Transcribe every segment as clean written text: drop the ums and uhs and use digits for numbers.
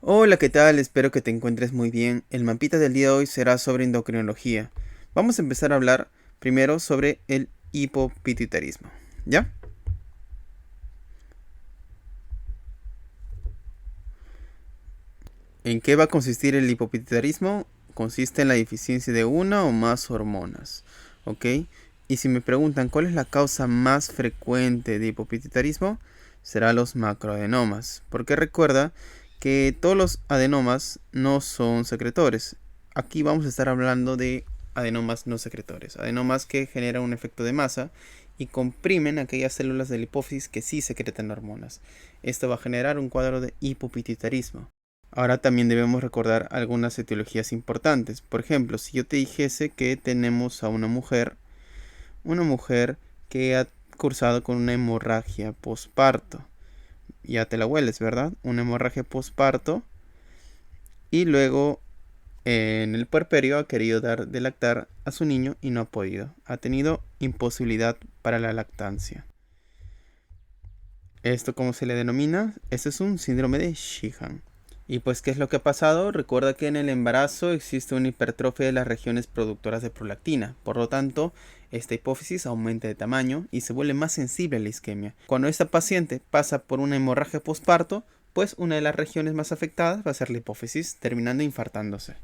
Hola, ¿qué tal? Espero que te encuentres muy bien. El mapita del día de hoy será sobre endocrinología. Vamos a empezar a hablar primero sobre el hipopituitarismo. ¿Ya? ¿En qué va a consistir el hipopituitarismo? Consiste en la deficiencia de una o más hormonas. ¿Ok? Y si me preguntan cuál es la causa más frecuente de hipopituitarismo, será los macroadenomas. Porque recuerda que todos los adenomas no son secretores. Aquí vamos a estar hablando de adenomas no secretores. Adenomas que generan un efecto de masa y comprimen aquellas células de la hipófisis que sí secretan hormonas. Esto va a generar un cuadro de hipopituitarismo. Ahora también debemos recordar algunas etiologías importantes. Por ejemplo, si yo te dijese que tenemos a una mujer que ha cursado con una hemorragia posparto. Ya te la hueles, ¿verdad? Una hemorragia posparto y luego en el puerperio ha querido dar de lactar a su niño y no ha podido. Ha tenido imposibilidad para la lactancia. ¿Esto cómo se le denomina? Este es un síndrome de Sheehan. ¿Y pues qué es lo que ha pasado? Recuerda que en el embarazo existe una hipertrofia de las regiones productoras de prolactina. Por lo tanto, esta hipófisis aumenta de tamaño y se vuelve más sensible a la isquemia. Cuando esta paciente pasa por una hemorragia posparto, pues una de las regiones más afectadas va a ser la hipófisis, terminando infartándose.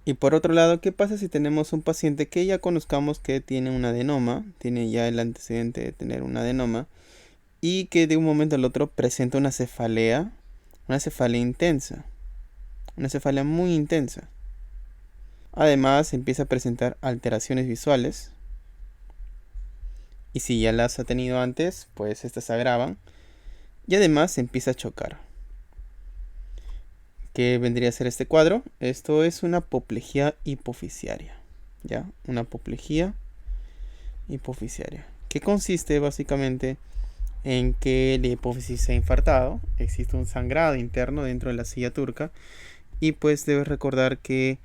Y por otro lado, ¿qué pasa si tenemos un paciente que ya conozcamos que tiene un adenoma, tiene ya el antecedente de tener un adenoma, y que de un momento al otro presenta una cefalea intensa, una cefalea muy intensa? Además, empieza a presentar alteraciones visuales, y si ya las ha tenido antes, pues estas se agravan, y además empieza a chocar. ¿Qué vendría a ser este cuadro? Esto es una apoplejía hipofisiaria, ¿ya? Una apoplejía hipofisiaria, que consiste básicamente en que la hipófisis se ha infartado, existe un sangrado interno dentro de la silla turca y pues debes recordar que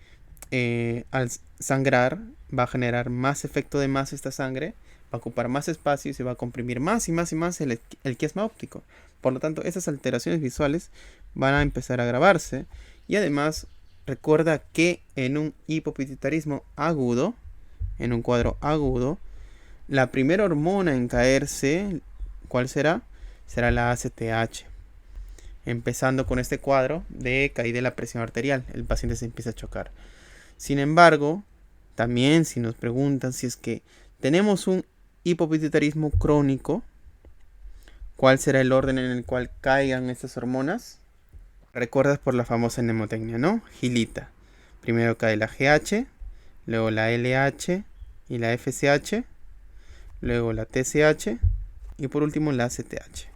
al sangrar va a generar más efecto de masa esta sangre, va a ocupar más espacio y se va a comprimir más y más y más el quiasma óptico. Por lo tanto, estas alteraciones visuales van a empezar a agravarse y además recuerda que en un hipopituitarismo agudo, en un cuadro agudo, la primera hormona en caerse, ¿cuál será? Será la ACTH. Empezando con este cuadro de caída de la presión arterial, el paciente se empieza a chocar. Sin embargo, también si nos preguntan si es que tenemos un hipopituitarismo crónico, ¿cuál será el orden en el cual caigan estas hormonas? Recuerdas por la famosa mnemotecnia, ¿no? Gilita. Primero cae la GH, luego la LH y la FSH, luego la TSH y por último la CTH.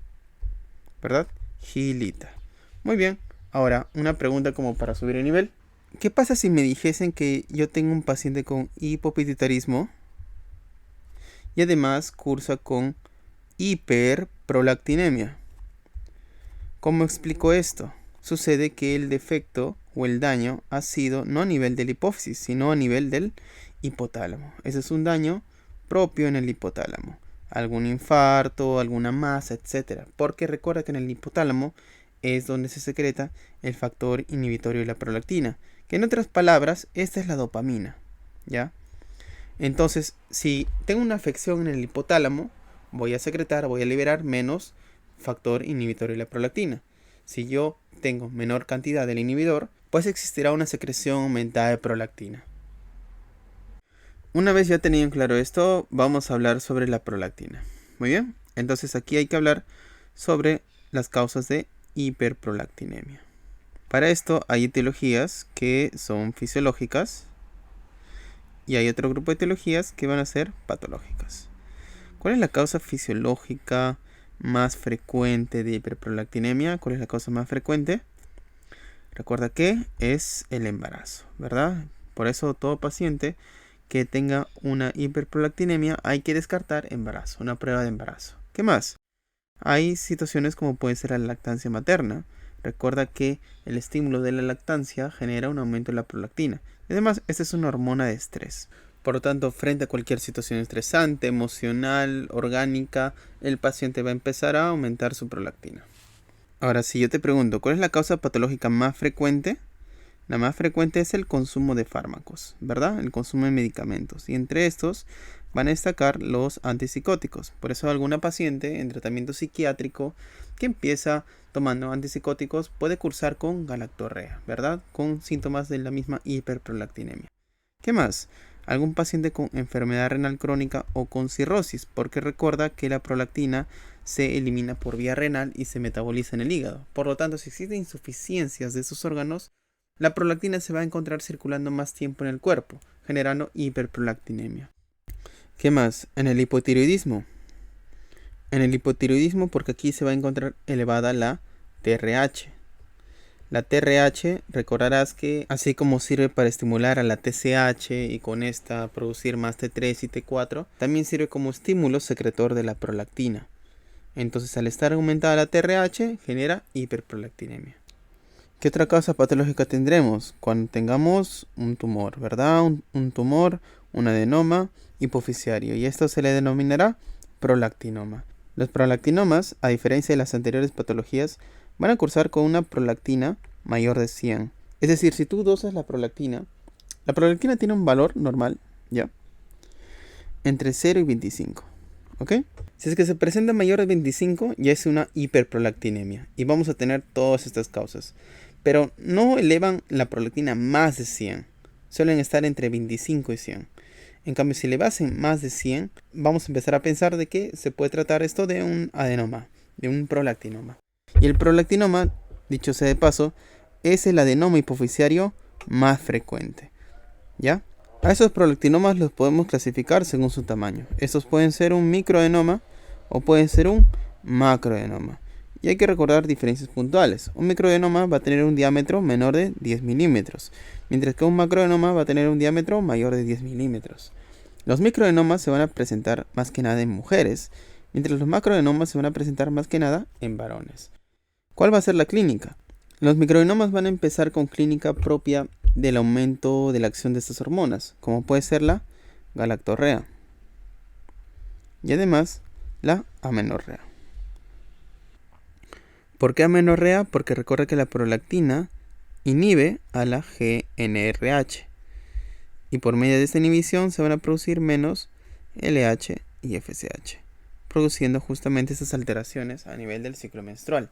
¿Verdad? Gilita. Muy bien. Ahora, una pregunta como para subir el nivel. ¿Qué pasa si me dijesen que yo tengo un paciente con hipopituitarismo y además cursa con hiperprolactinemia? ¿Cómo explico esto? Sucede que el defecto o el daño ha sido no a nivel de la hipófisis, sino a nivel del hipotálamo. Ese es un daño propio en el hipotálamo. Algún infarto, alguna masa, etc. Porque recuerda que en el hipotálamo es donde se secreta el factor inhibitorio de la prolactina, que en otras palabras, esta es la dopamina, ¿ya? Entonces, si tengo una afección en el hipotálamo, voy a liberar menos factor inhibitorio de la prolactina. Si yo tengo menor cantidad del inhibidor, pues existirá una secreción aumentada de prolactina. Una vez ya tenido claro esto, vamos a hablar sobre la prolactina. Muy bien, entonces aquí hay que hablar sobre las causas de hiperprolactinemia. Para esto hay etiologías que son fisiológicas y hay otro grupo de etiologías que van a ser patológicas. ¿Cuál es la causa fisiológica más frecuente de hiperprolactinemia? ¿Cuál es la causa más frecuente? Recuerda que es el embarazo, ¿verdad? Por eso todo paciente que tenga una hiperprolactinemia hay que descartar embarazo, una prueba de embarazo. ¿Qué más? Hay situaciones como puede ser la lactancia materna. Recuerda que el estímulo de la lactancia genera un aumento de la prolactina. Además, esta es una hormona de estrés. Por lo tanto, frente a cualquier situación estresante, emocional, orgánica, el paciente va a empezar a aumentar su prolactina. Ahora, si yo te pregunto, ¿cuál es la causa patológica más frecuente? La más frecuente es el consumo de fármacos, ¿verdad? El consumo de medicamentos. Y entre estos van a destacar los antipsicóticos. Por eso alguna paciente en tratamiento psiquiátrico que empieza tomando antipsicóticos puede cursar con galactorrea, ¿verdad? Con síntomas de la misma hiperprolactinemia. ¿Qué más? Algún paciente con enfermedad renal crónica o con cirrosis, porque recuerda que la prolactina se elimina por vía renal y se metaboliza en el hígado. Por lo tanto, si existen insuficiencias de esos órganos, la prolactina se va a encontrar circulando más tiempo en el cuerpo, generando hiperprolactinemia. ¿Qué más? En el hipotiroidismo. En el hipotiroidismo, porque aquí se va a encontrar elevada la TRH. La TRH, recordarás que así como sirve para estimular a la TSH y con esta producir más T3 y T4, también sirve como estímulo secretor de la prolactina. Entonces, al estar aumentada la TRH, genera hiperprolactinemia. ¿Qué otra causa patológica tendremos? Cuando tengamos un tumor, ¿verdad? Un tumor, un adenoma hipoficiario, y esto se le denominará prolactinoma. Los prolactinomas, a diferencia de las anteriores patologías, van a cursar con una prolactina mayor de 100. Es decir, si tú dosas la prolactina tiene un valor normal, ¿ya? Entre 0 y 25, ¿ok? Si es que se presenta mayor de 25, ya es una hiperprolactinemia, y vamos a tener todas estas causas. Pero no elevan la prolactina más de 100, suelen estar entre 25 y 100. En cambio, si elevasen más de 100, vamos a empezar a pensar de que se puede tratar esto de un adenoma, de un prolactinoma. Y el prolactinoma, dicho sea de paso, es el adenoma hipoficiario más frecuente, ¿ya? A esos prolactinomas los podemos clasificar según su tamaño. Estos pueden ser un microadenoma o pueden ser un macroadenoma. Y hay que recordar diferencias puntuales. Un microadenoma va a tener un diámetro menor de 10 milímetros, mientras que un macroadenoma va a tener un diámetro mayor de 10 milímetros. Los microadenomas se van a presentar más que nada en mujeres, mientras los macroadenomas se van a presentar más que nada en varones. ¿Cuál va a ser la clínica? Los microadenomas van a empezar con clínica propia del aumento de la acción de estas hormonas, como puede ser la galactorrea y además la amenorrea. ¿Por qué amenorrea? Porque recuerda que la prolactina inhibe a la GnRH y por medio de esta inhibición se van a producir menos LH y FSH, produciendo justamente estas alteraciones a nivel del ciclo menstrual.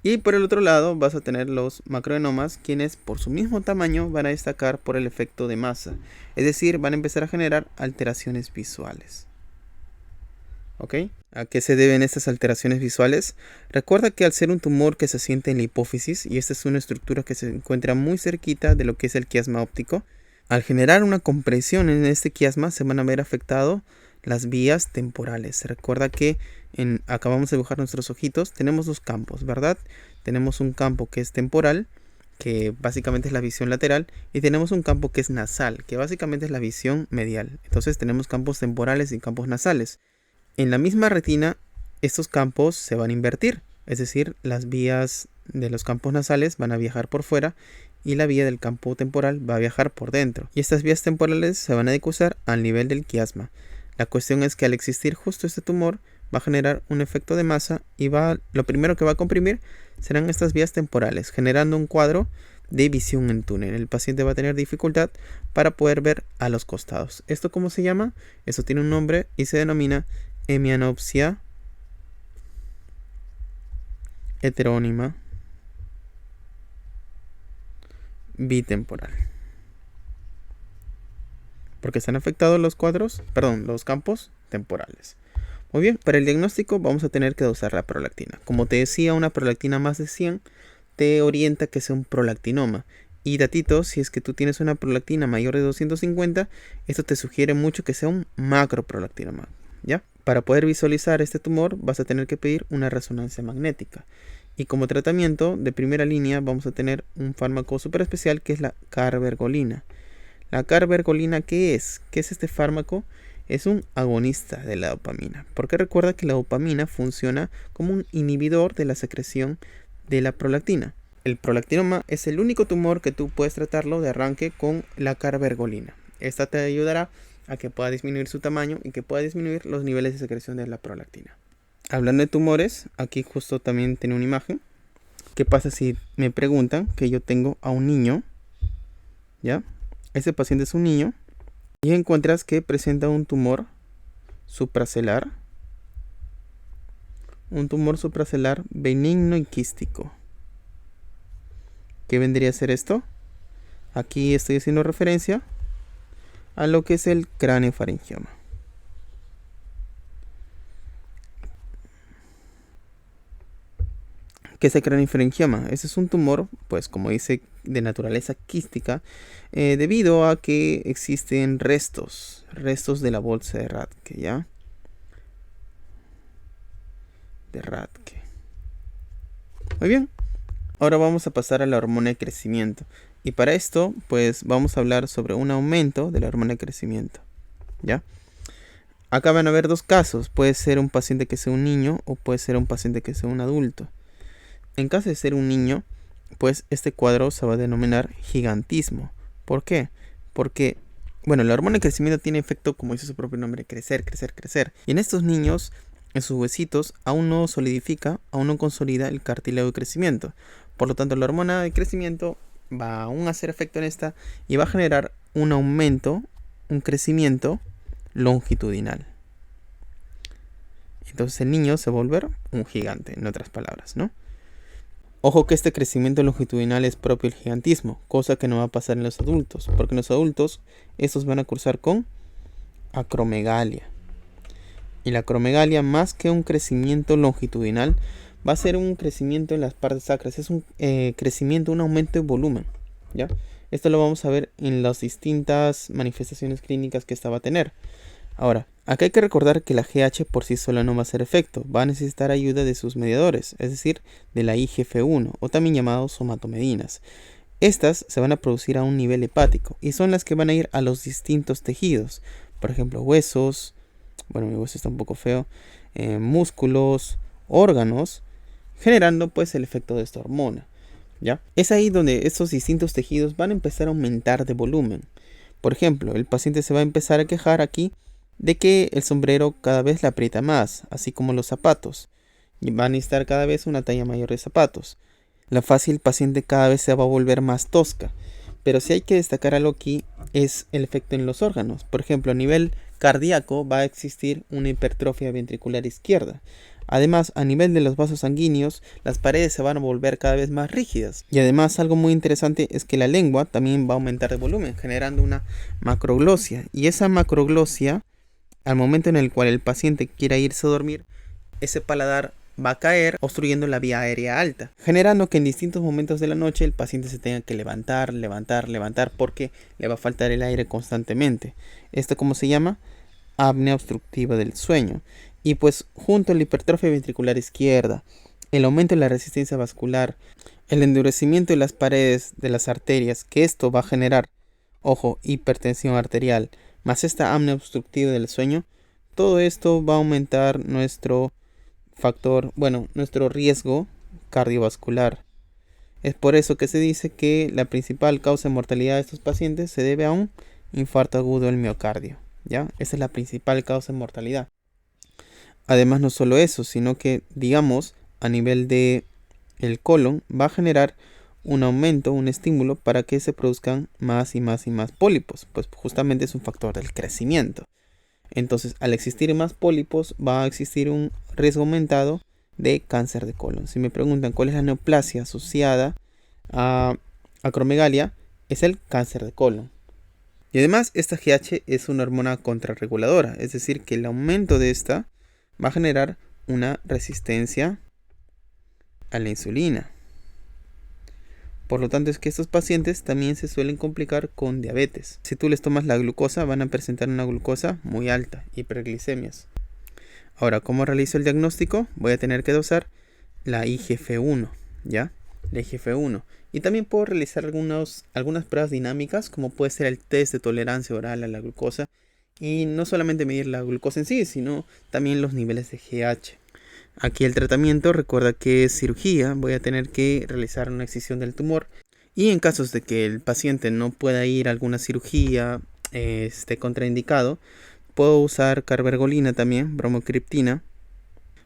Y por el otro lado vas a tener los macroadenomas, quienes por su mismo tamaño van a destacar por el efecto de masa, es decir, van a empezar a generar alteraciones visuales. ¿Ok? ¿A qué se deben estas alteraciones visuales? Recuerda que al ser un tumor que se asienta en la hipófisis, y esta es una estructura que se encuentra muy cerquita de lo que es el quiasma óptico, al generar una compresión en este quiasma se van a ver afectadas las vías temporales. Recuerda que acabamos de dibujar nuestros ojitos, tenemos dos campos, ¿verdad? Tenemos un campo que es temporal, que básicamente es la visión lateral, y tenemos un campo que es nasal, que básicamente es la visión medial. Entonces tenemos campos temporales y campos nasales. En la misma retina, estos campos se van a invertir, es decir, las vías de los campos nasales van a viajar por fuera y la vía del campo temporal va a viajar por dentro. Y estas vías temporales se van a decusar al nivel del quiasma. La cuestión es que al existir justo este tumor, va a generar un efecto de masa y lo primero que va a comprimir serán estas vías temporales, generando un cuadro de visión en túnel. El paciente va a tener dificultad para poder ver a los costados. ¿Esto cómo se llama? Esto tiene un nombre y se denomina hemianopsia heterónima bitemporal. Porque están afectados los campos temporales. Muy bien, para el diagnóstico vamos a tener que dosar la prolactina. Como te decía, una prolactina más de 100 te orienta que sea un prolactinoma. Y datito, si es que tú tienes una prolactina mayor de 250, esto te sugiere mucho que sea un macroprolactinoma, ¿ya? Para poder visualizar este tumor vas a tener que pedir una resonancia magnética. Y como tratamiento de primera línea vamos a tener un fármaco súper especial que es la carbergolina. ¿La carbergolina qué es? ¿Qué es este fármaco? Es un agonista de la dopamina, porque recuerda que la dopamina funciona como un inhibidor de la secreción de la prolactina. El prolactinoma es el único tumor que tú puedes tratarlo de arranque con la carbergolina. Esta te ayudará a que pueda disminuir su tamaño y que pueda disminuir los niveles de secreción de la prolactina. Hablando de tumores, aquí justo también tiene una imagen. ¿Qué pasa si me preguntan que yo tengo a un niño? ¿Ya? Ese paciente es un niño y encuentras que presenta un tumor supracelular. Un tumor supracelular benigno y quístico. ¿Qué vendría a ser esto? Aquí estoy haciendo referencia a lo que es el craneofaringioma. ¿Qué es el craneofaringioma? Ese es un tumor, pues como dice, de naturaleza quística, debido a que existen restos de la bolsa de Rathke, ¿ya? De Rathke. Muy bien. Ahora vamos a pasar a la hormona de crecimiento. Y para esto, pues vamos a hablar sobre un aumento de la hormona de crecimiento, ¿ya? Acá van a haber dos casos. Puede ser un paciente que sea un niño o puede ser un paciente que sea un adulto. En caso de ser un niño, pues este cuadro se va a denominar gigantismo. ¿Por qué? Porque, bueno, la hormona de crecimiento tiene efecto, como dice su propio nombre, crecer, crecer, crecer. Y en estos niños, en sus huesitos, aún no solidifica, aún no consolida el cartílago de crecimiento. Por lo tanto, la hormona de crecimiento va aún a hacer efecto en esta y va a generar un aumento, un crecimiento longitudinal. Entonces el niño se va a volver un gigante, en otras palabras, ¿no? Ojo que este crecimiento longitudinal es propio del gigantismo, cosa que no va a pasar en los adultos, porque en los adultos estos van a cursar con acromegalia. Y la acromegalia, más que un crecimiento longitudinal, va a ser un crecimiento en las partes sacras, es un crecimiento, un aumento de volumen, ¿ya? Esto lo vamos a ver en las distintas manifestaciones clínicas que esta va a tener. Ahora, acá hay que recordar que la GH por sí sola no va a hacer efecto, va a necesitar ayuda de sus mediadores, es decir, de la IGF-1 o también llamados somatomedinas. Estas se van a producir a un nivel hepático y son las que van a ir a los distintos tejidos, por ejemplo huesos, bueno, mi hueso está un poco feo, músculos, órganos, generando pues el efecto de esta hormona, ¿ya? Es ahí donde estos distintos tejidos van a empezar a aumentar de volumen. Por ejemplo, el paciente se va a empezar a quejar aquí de que el sombrero cada vez le aprieta más, así como los zapatos, y va a necesitar cada vez una talla mayor de zapatos. La fase del paciente cada vez se va a volver más tosca, pero si hay que destacar algo aquí es el efecto en los órganos. Por ejemplo, a nivel cardíaco va a existir una hipertrofia ventricular izquierda. Además, a nivel de los vasos sanguíneos, las paredes se van a volver cada vez más rígidas. Y además, algo muy interesante es que la lengua también va a aumentar de volumen, generando una macroglosia. Y esa macroglosia, al momento en el cual el paciente quiera irse a dormir, ese paladar va a caer obstruyendo la vía aérea alta, generando que en distintos momentos de la noche el paciente se tenga que levantar, porque le va a faltar el aire constantemente. ¿Esto cómo se llama? Apnea obstructiva del sueño. Y pues junto a la hipertrofia ventricular izquierda, el aumento de la resistencia vascular, el endurecimiento de las paredes de las arterias, que esto va a generar, ojo, hipertensión arterial, más esta apnea obstructiva del sueño, todo esto va a aumentar nuestro riesgo cardiovascular. Es por eso que se dice que la principal causa de mortalidad de estos pacientes se debe a un infarto agudo del miocardio, ¿ya? Esa es la principal causa de mortalidad. Además, no solo eso, sino que, digamos, a nivel de el colon va a generar un aumento, un estímulo para que se produzcan más y más y más pólipos, pues justamente es un factor del crecimiento. Entonces, al existir más pólipos, va a existir un riesgo aumentado de cáncer de colon. Si me preguntan cuál es la neoplasia asociada a acromegalia, es el cáncer de colon. Y además, esta GH es una hormona contrarreguladora, es decir, que el aumento de esta va a generar una resistencia a la insulina. Por lo tanto, es que estos pacientes también se suelen complicar con diabetes. Si tú les tomas la glucosa, van a presentar una glucosa muy alta, hiperglicemias. Ahora, ¿cómo realizo el diagnóstico? Voy a tener que dosar la IGF-1, ¿ya? La IGF-1. Y también puedo realizar algunas pruebas dinámicas, como puede ser el test de tolerancia oral a la glucosa. Y no solamente medir la glucosa en sí, sino también los niveles de GH. Aquí el tratamiento, recuerda que es cirugía, voy a tener que realizar una excisión del tumor. Y en casos de que el paciente no pueda ir a alguna cirugía, esté contraindicado, puedo usar carbergolina también, bromocriptina.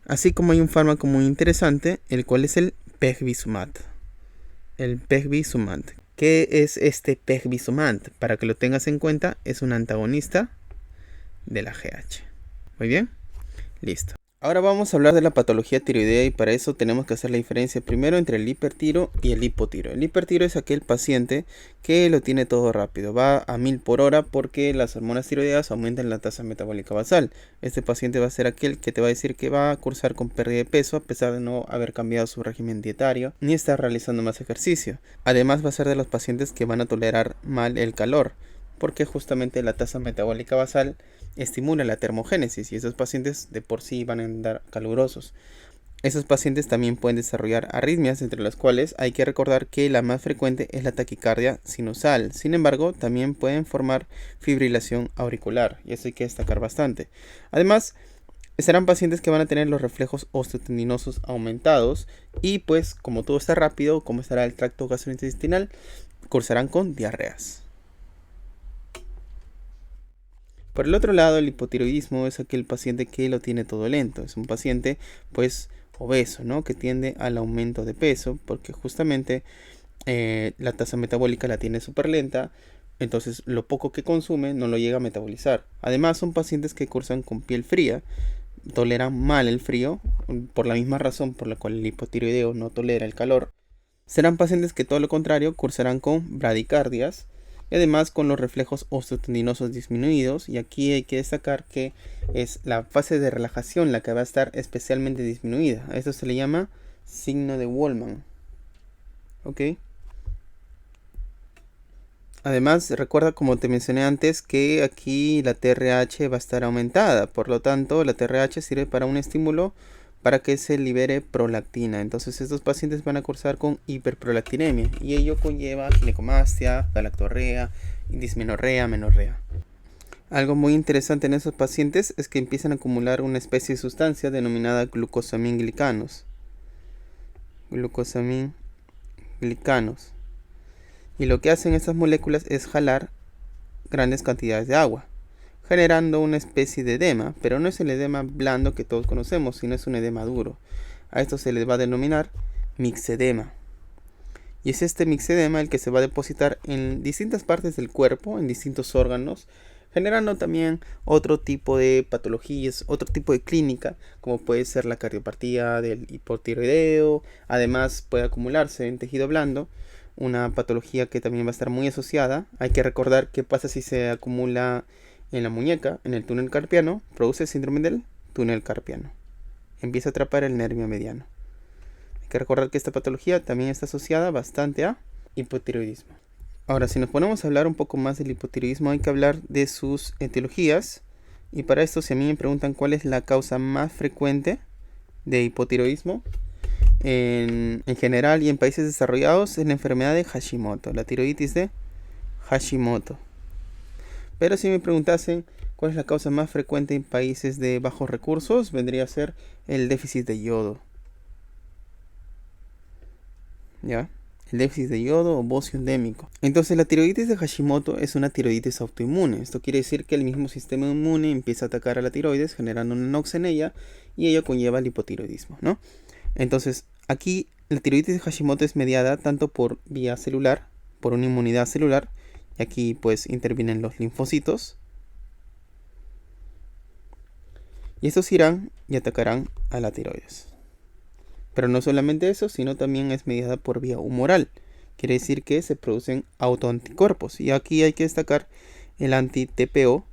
Así como hay un fármaco muy interesante, el cual es el pegvisumab. El pegvisumab. ¿Qué es este pegvisumab? Para que lo tengas en cuenta, es un antagonista de la GH. Muy bien, listo. Ahora vamos a hablar de la patología tiroidea y para eso tenemos que hacer la diferencia primero entre el hipertiro y el hipotiro. El hipertiro es aquel paciente que lo tiene todo rápido, va a 1000 por hora porque las hormonas tiroideas aumentan la tasa metabólica basal. Este paciente va a ser aquel que te va a decir que va a cursar con pérdida de peso a pesar de no haber cambiado su régimen dietario ni estar realizando más ejercicio. Además va a ser de los pacientes que van a tolerar mal el calor porque justamente la tasa metabólica basal estimula la termogénesis y esos pacientes de por sí van a andar calurosos. Esos pacientes también pueden desarrollar arritmias, entre las cuales hay que recordar que la más frecuente es la taquicardia sinusal. Sin embargo, también pueden formar fibrilación auricular y eso hay que destacar bastante. Además, serán pacientes que van a tener los reflejos osteotendinosos aumentados y pues como todo está rápido, como estará el tracto gastrointestinal, cursarán con diarreas. Por el otro lado, el hipotiroidismo es aquel paciente que lo tiene todo lento. Es un paciente pues obeso, ¿no? Que tiende al aumento de peso porque justamente la tasa metabólica la tiene súper lenta. Entonces lo poco que consume no lo llega a metabolizar. Además son pacientes que cursan con piel fría. Toleran mal el frío por la misma razón por la cual el hipotiroideo no tolera el calor. Serán pacientes que todo lo contrario cursarán con bradicardias. Y además con los reflejos osteotendinosos disminuidos. Y aquí hay que destacar que es la fase de relajación la que va a estar especialmente disminuida. A esto se le llama signo de Wolman. ¿Ok? Además, recuerda como te mencioné antes que aquí la TRH va a estar aumentada. Por lo tanto, la TRH sirve para un estímulo para que se libere prolactina. Entonces estos pacientes van a cursar con hiperprolactinemia y ello conlleva ginecomastia, galactorrea, dismenorrea, menorrea. Algo muy interesante en esos pacientes es que empiezan a acumular una especie de sustancia denominada glucosamínglicanos. Glucosamínglicanos. Y lo que hacen estas moléculas es jalar grandes cantidades de agua, generando una especie de edema, pero no es el edema blando que todos conocemos, sino es un edema duro. A esto se le va a denominar mixedema. Y es este mixedema el que se va a depositar en distintas partes del cuerpo, en distintos órganos, generando también otro tipo de patologías, otro tipo de clínica, como puede ser la cardiopatía del hipotiroideo. Además puede acumularse en tejido blando, una patología que también va a estar muy asociada. Hay que recordar qué pasa si se acumula en la muñeca, en el túnel carpiano, produce síndrome del túnel carpiano. Empieza a atrapar el nervio mediano. Hay que recordar que esta patología también está asociada bastante a hipotiroidismo. Ahora, si nos ponemos a hablar un poco más del hipotiroidismo, hay que hablar de sus etiologías. Y para esto, si a mí me preguntan cuál es la causa más frecuente de hipotiroidismo, en general y en países desarrollados, es la enfermedad de Hashimoto, la tiroiditis de Hashimoto. Pero si me preguntasen cuál es la causa más frecuente en países de bajos recursos, vendría a ser el déficit de yodo. ¿Ya? El déficit de yodo o bocio endémico. Entonces la tiroiditis de Hashimoto es una tiroiditis autoinmune. Esto quiere decir que el mismo sistema inmune empieza a atacar a la tiroides generando una nox en ella y ello conlleva el hipotiroidismo, ¿no? Entonces aquí la tiroiditis de Hashimoto es mediada tanto por vía celular, por una inmunidad celular. Y aquí pues intervienen los linfocitos. Y estos irán y atacarán a la tiroides. Pero no solamente eso, sino también es mediada por vía humoral. Quiere decir que se producen autoanticuerpos. Y aquí hay que destacar el anti-TPO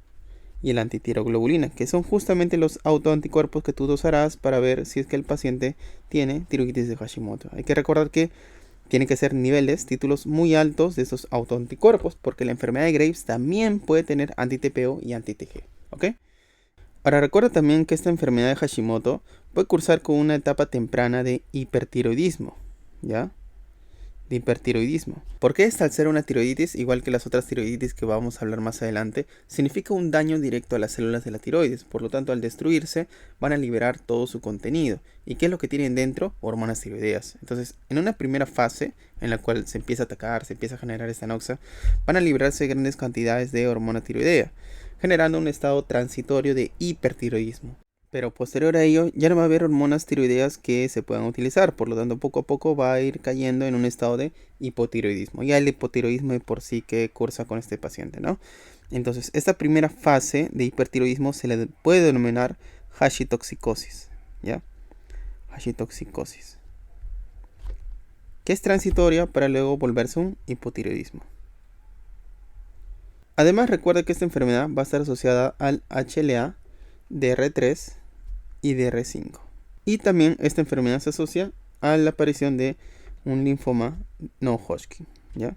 y el antitiroglobulina, que son justamente los autoanticuerpos que tú dosarás para ver si es que el paciente tiene tiroiditis de Hashimoto. Hay que recordar que tienen que ser niveles, títulos muy altos de esos autoanticuerpos, porque la enfermedad de Graves también puede tener anti-TPO y anti-TG. ¿Ok? Ahora recuerda también que esta enfermedad de Hashimoto puede cursar con una etapa temprana de hipertiroidismo. ¿Ya? De hipertiroidismo. Porque esta, al ser una tiroiditis, igual que las otras tiroiditis que vamos a hablar más adelante, significa un daño directo a las células de la tiroides. Por lo tanto, al destruirse, van a liberar todo su contenido. ¿Y qué es lo que tienen dentro? Hormonas tiroideas. Entonces, en una primera fase, en la cual se empieza a atacar, se empieza a generar esta noxa, van a liberarse grandes cantidades de hormona tiroidea, generando un estado transitorio de hipertiroidismo. Pero posterior a ello ya no va a haber hormonas tiroideas que se puedan utilizar, por lo tanto poco a poco va a ir cayendo en un estado de hipotiroidismo. Ya el hipotiroidismo de por sí que cursa con este paciente, ¿no? Entonces esta primera fase de hipertiroidismo se le puede denominar hashitoxicosis, ¿ya? Hashitoxicosis, que es transitoria para luego volverse un hipotiroidismo. Además recuerda que esta enfermedad va a estar asociada al HLA, DR3 y DR5. Y también esta enfermedad se asocia a la aparición de un linfoma no Hodgkin, ¿ya?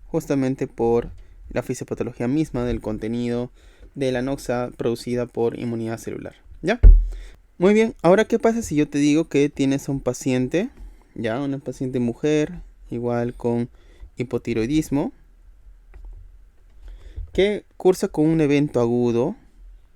Justamente por la fisiopatología misma del contenido de la noxa producida por inmunidad celular, ¿ya? Muy bien, ahora ¿qué pasa si yo te digo que tienes a un paciente, ya, una paciente mujer, igual con hipotiroidismo, que cursa con un evento agudo,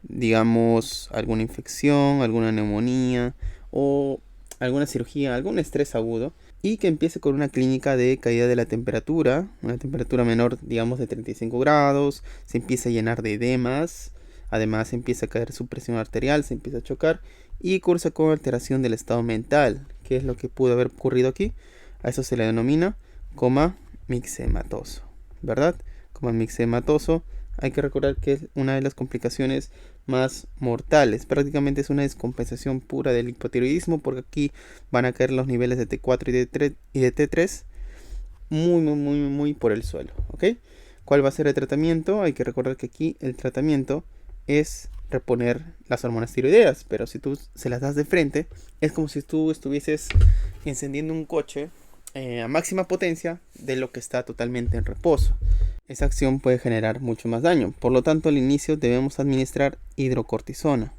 digamos alguna infección, alguna neumonía o alguna cirugía, algún estrés agudo, y que empiece con una clínica de caída de la temperatura, una temperatura menor, digamos, de 35 grados, se empieza a llenar de edemas, además empieza a caer su presión arterial, se empieza a chocar y cursa con alteración del estado mental. ¿Qué es lo que pudo haber ocurrido aquí? A eso se le denomina coma mixematoso, ¿verdad? Coma mixematoso, hay que recordar que es una de las complicaciones más mortales. Prácticamente es una descompensación pura del hipotiroidismo, porque aquí van a caer los niveles de T4 y de T3 muy por el suelo, ¿ok? ¿Cuál va a ser el tratamiento? Hay que recordar que aquí el tratamiento es reponer las hormonas tiroideas, pero si tú se las das de frente, es como si tú estuvieses encendiendo un coche a máxima potencia de lo que está totalmente en reposo. Esa acción puede generar mucho más daño. Por lo tanto, al inicio debemos administrar hidrocortisona.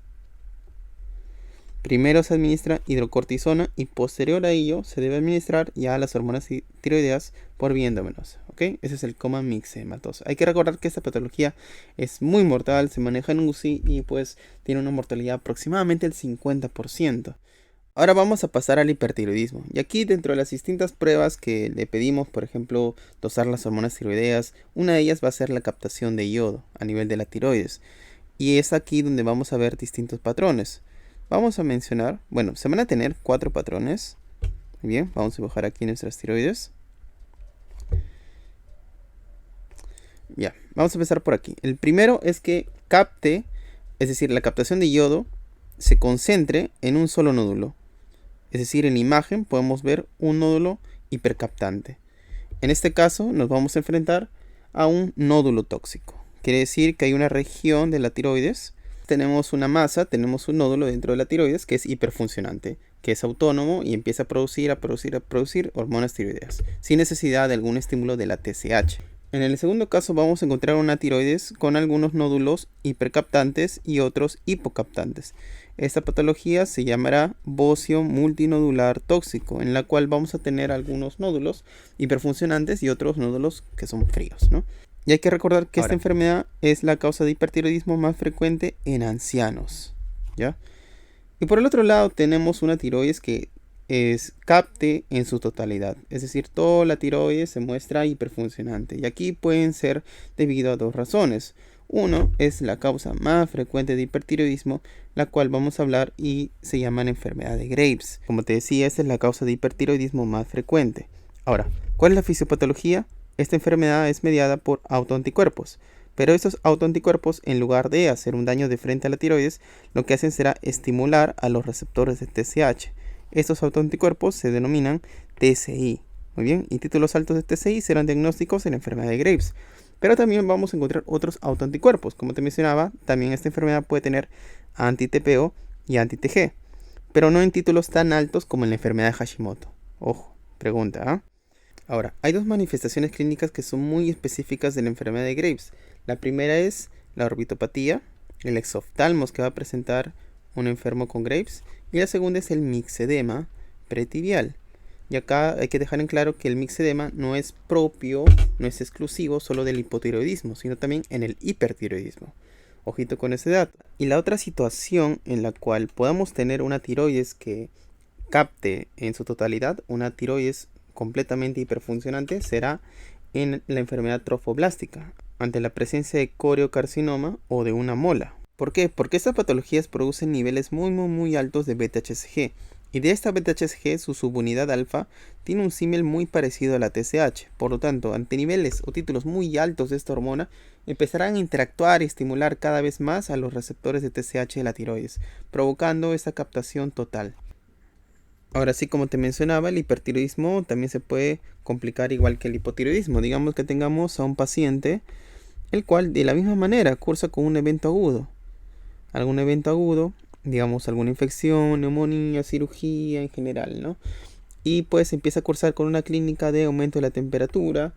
Primero se administra hidrocortisona y posterior a ello se debe administrar ya las hormonas tiroideas por vía endovenosa. ¿Ok? Ese es el coma mixematoso. Hay que recordar que esta patología es muy mortal, se maneja en UCI y pues tiene una mortalidad aproximadamente del 50%. Ahora vamos a pasar al hipertiroidismo. Y aquí dentro de las distintas pruebas que le pedimos, por ejemplo, dosar las hormonas tiroideas, una de ellas va a ser la captación de yodo a nivel de la tiroides. Y es aquí donde vamos a ver distintos patrones. Vamos a mencionar, bueno, se van a tener 4 patrones. Muy bien, vamos a dibujar aquí nuestras tiroides. Ya, vamos a empezar por aquí. El primero es que capte, es decir, la captación de yodo se concentre en un solo nódulo. Es decir, en la imagen podemos ver un nódulo hipercaptante. En este caso nos vamos a enfrentar a un nódulo tóxico. Quiere decir que hay una región de la tiroides. Tenemos una masa, tenemos un nódulo dentro de la tiroides que es hiperfuncionante, que es autónomo y empieza a producir hormonas tiroideas, sin necesidad de algún estímulo de la TSH. En el segundo caso vamos a encontrar una tiroides con algunos nódulos hipercaptantes y otros hipocaptantes. Esta patología se llamará bocio multinodular tóxico, en la cual vamos a tener algunos nódulos hiperfuncionantes y otros nódulos que son fríos, ¿no? Y hay que recordar que esta enfermedad es la causa de hipertiroidismo más frecuente en ancianos, ¿ya? Y por el otro lado tenemos una tiroides que es capte en su totalidad, es decir, toda la tiroides se muestra hiperfuncionante, y aquí pueden ser debido a 2 razones. Uno es la causa más frecuente de hipertiroidismo, la cual vamos a hablar y se llama la enfermedad de Graves. Como te decía, esta es la causa de hipertiroidismo más frecuente. Ahora, ¿cuál es la fisiopatología? Esta enfermedad es mediada por autoanticuerpos, pero estos autoanticuerpos, en lugar de hacer un daño de frente a la tiroides, lo que hacen será estimular a los receptores de TSH. Estos autoanticuerpos se denominan TSI. Muy bien, y títulos altos de TSI serán diagnósticos en la enfermedad de Graves. Pero también vamos a encontrar otros autoanticuerpos. Como te mencionaba, también esta enfermedad puede tener anti-TPO y anti-TG, pero no en títulos tan altos como en la enfermedad de Hashimoto. Ojo, pregunta, ¿ah? Ahora, hay 2 manifestaciones clínicas que son muy específicas de la enfermedad de Graves. La primera es la orbitopatía, el exoftalmos que va a presentar un enfermo con Graves, y la segunda es el mixedema pretibial. Y acá hay que dejar en claro que el mixedema no es propio, no es exclusivo solo del hipotiroidismo, sino también en el hipertiroidismo. Ojito con ese dato. Y la otra situación en la cual podamos tener una tiroides que capte en su totalidad, una tiroides completamente hiperfuncionante, será en la enfermedad trofoblástica, ante la presencia de coriocarcinoma o de una mola. ¿Por qué? Porque estas patologías producen niveles muy altos de beta-HCG. Y de esta beta-HCG, su subunidad alfa tiene un símil muy parecido a la TSH. Por lo tanto, ante niveles o títulos muy altos de esta hormona, empezarán a interactuar y estimular cada vez más a los receptores de TSH de la tiroides, provocando esta captación total. Ahora sí, como te mencionaba, el hipertiroidismo también se puede complicar igual que el hipotiroidismo. Digamos que tengamos a un paciente el cual de la misma manera cursa con un evento agudo. Algún evento agudo, digamos alguna infección, neumonía, cirugía en general, ¿no? Y pues empieza a cursar con una clínica de aumento de la temperatura,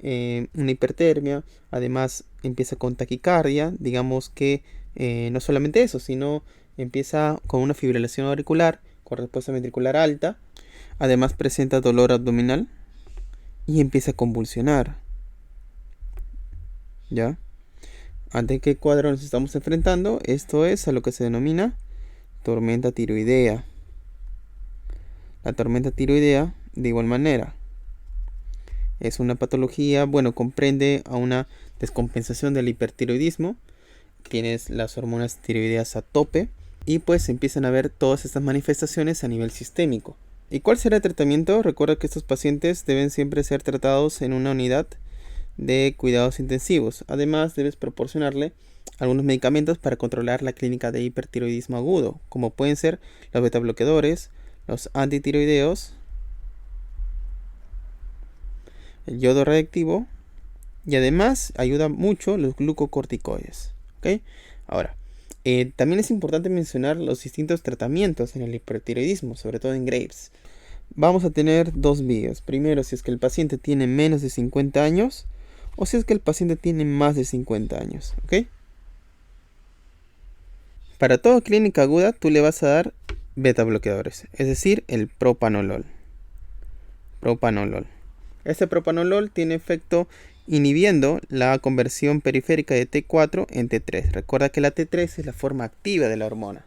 una hipertermia, además empieza con taquicardia, digamos que no solamente eso, sino empieza con una fibrilación auricular, con respuesta ventricular alta, además presenta dolor abdominal y empieza a convulsionar. ¿Ya? ¿Ante qué cuadro nos estamos enfrentando? Esto es a lo que se denomina tormenta tiroidea. La tormenta tiroidea, de igual manera, es una patología, bueno, comprende a una descompensación del hipertiroidismo. Tienes las hormonas tiroideas a tope y pues empiezan a ver todas estas manifestaciones a nivel sistémico. ¿Y cuál será el tratamiento? Recuerda que estos pacientes deben siempre ser tratados en una unidad de cuidados intensivos. Además, debes proporcionarle algunos medicamentos para controlar la clínica de hipertiroidismo agudo, como pueden ser los betabloqueadores, los antitiroideos, el yodo radiactivo y además ayuda mucho los glucocorticoides. ¿Okay? Ahora, también es importante mencionar los distintos tratamientos en el hipertiroidismo, sobre todo en Graves. Vamos a tener dos vías. Primero, si es que el paciente tiene menos de 50 años o si es que el paciente tiene más de 50 años. ¿Ok? Para toda clínica aguda, tú le vas a dar beta bloqueadores, es decir, el propanolol. Este propanolol tiene efecto inhibiendo la conversión periférica de T4 en T3. Recuerda que la T3 es la forma activa de la hormona.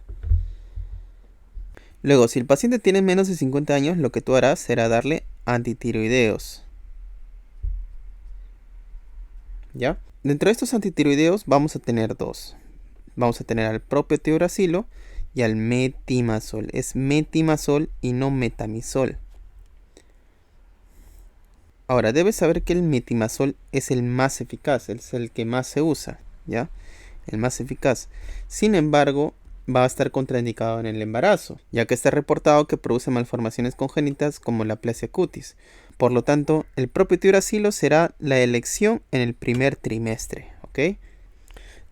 Luego, si el paciente tiene menos de 50 años, lo que tú harás será darle antitiroideos. ¿Ya? Dentro de estos antitiroideos vamos a tener dos. Vamos a tener al propio tiuracilo y al metimazol. Es metimazol y no metamizol. Ahora, debes saber que el metimazol es el más eficaz, es el que más se usa, ¿ya? El más eficaz. Sin embargo, va a estar contraindicado en el embarazo, ya que está reportado que produce malformaciones congénitas como la aplasia cutis. Por lo tanto, el propio tiuracilo será la elección en el primer trimestre, ¿ok?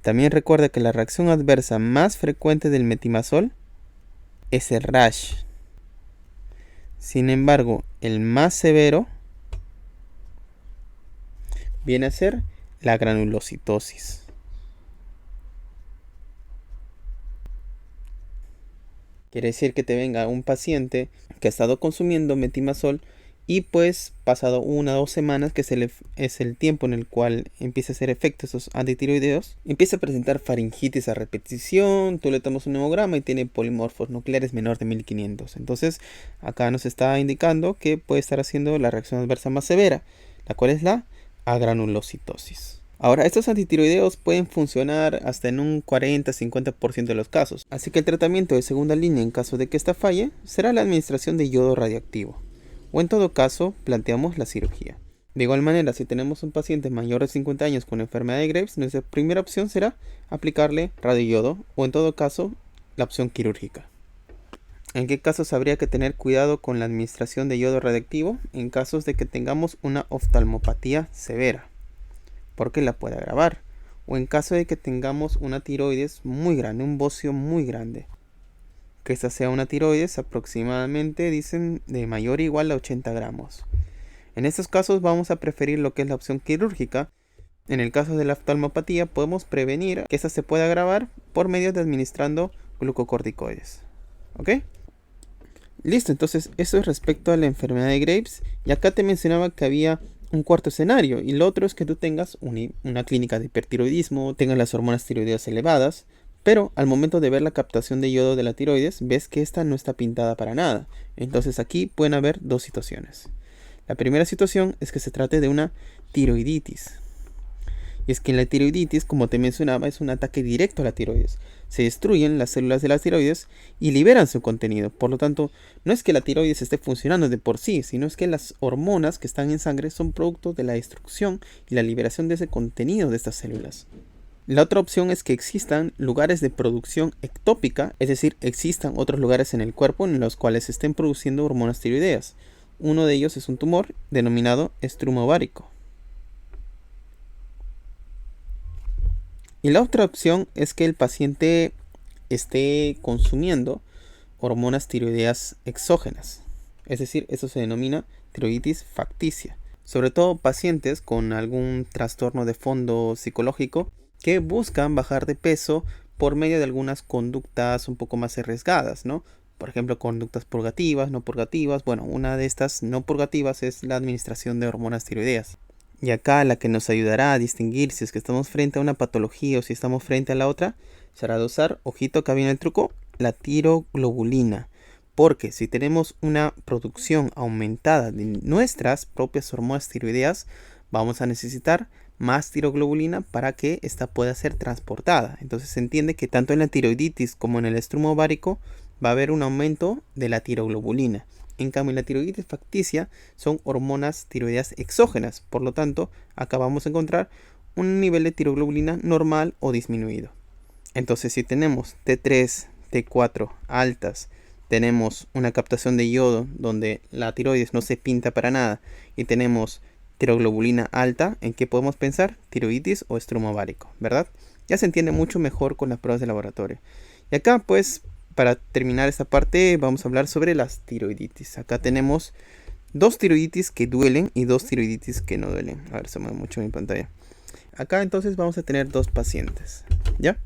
También recuerda que la reacción adversa más frecuente del metimazol es el rash. Sin embargo, el más severo viene a ser la granulocitosis. Quiere decir que te venga un paciente que ha estado consumiendo metimazol y pues pasado 1 o 2 semanas, que es el tiempo en el cual empieza a hacer efecto esos antitiroideos, empieza a presentar faringitis a repetición, tú le tomas un hemograma y tiene polimorfos nucleares menor de 1500. Entonces acá nos está indicando que puede estar haciendo la reacción adversa más severa, la cual es la agranulocitosis. Ahora, estos antitiroideos pueden funcionar hasta en un 40-50% de los casos, así que el tratamiento de segunda línea en caso de que esta falle será la administración de yodo radiactivo, o en todo caso planteamos la cirugía. De igual manera, si tenemos un paciente mayor de 50 años con enfermedad de Graves, nuestra primera opción será aplicarle radioyodo o en todo caso la opción quirúrgica. ¿En qué casos habría que tener cuidado con la administración de yodo radiactivo? En casos de que tengamos una oftalmopatía severa, porque la puede agravar, o en caso de que tengamos una tiroides muy grande, un bocio muy grande, que esta sea una tiroides aproximadamente, dicen, de mayor o igual a 80 gramos. En estos casos vamos a preferir lo que es la opción quirúrgica. En el caso de la oftalmopatía podemos prevenir que esta se pueda agravar por medio de administrando glucocorticoides. ¿Ok? Listo, entonces eso es respecto a la enfermedad de Graves. Y acá te mencionaba que había un cuarto escenario, y lo otro es que tú tengas una clínica de hipertiroidismo, tengas las hormonas tiroideas elevadas, pero al momento de ver la captación de yodo de la tiroides, ves que esta no está pintada para nada. Entonces aquí pueden haber dos situaciones. La primera situación es que se trate de una tiroiditis. Y es que la tiroiditis, como te mencionaba, es un ataque directo a la tiroides. Se destruyen las células de la tiroides y liberan su contenido. Por lo tanto, no es que la tiroides esté funcionando de por sí, sino es que las hormonas que están en sangre son producto de la destrucción y la liberación de ese contenido de estas células. La otra opción es que existan lugares de producción ectópica, es decir, existan otros lugares en el cuerpo en los cuales se estén produciendo hormonas tiroideas. Uno de ellos es un tumor denominado estruma ovárico. Y la otra opción es que el paciente esté consumiendo hormonas tiroideas exógenas. Es decir, eso se denomina tiroiditis facticia. Sobre todo pacientes con algún trastorno de fondo psicológico que buscan bajar de peso por medio de algunas conductas un poco más arriesgadas, ¿no? Por ejemplo, conductas purgativas, no purgativas. Bueno, una de estas no purgativas es la administración de hormonas tiroideas. Y acá la que nos ayudará a distinguir si es que estamos frente a una patología o si estamos frente a la otra, será de usar, ojito, acá viene el truco, la tiroglobulina. Porque si tenemos una producción aumentada de nuestras propias hormonas tiroideas, vamos a necesitar más tiroglobulina para que ésta pueda ser transportada. Entonces se entiende que tanto en la tiroiditis como en el estruma ovárico va a haber un aumento de la tiroglobulina. En cambio, en la tiroiditis facticia son hormonas tiroideas exógenas. Por lo tanto, acá vamos a encontrar un nivel de tiroglobulina normal o disminuido. Entonces, si tenemos T3, T4 altas, tenemos una captación de yodo donde la tiroides no se pinta para nada y tenemos tiroglobulina alta, ¿en qué podemos pensar? Tiroiditis o estruma ovárico, ¿verdad? Ya se entiende mucho mejor con las pruebas de laboratorio. Y acá, pues, para terminar esta parte, vamos a hablar sobre las tiroiditis. Acá tenemos dos tiroiditis que duelen y dos tiroiditis que no duelen. A ver, se mueve mucho mi pantalla. Acá entonces vamos a tener dos pacientes, ¿ya?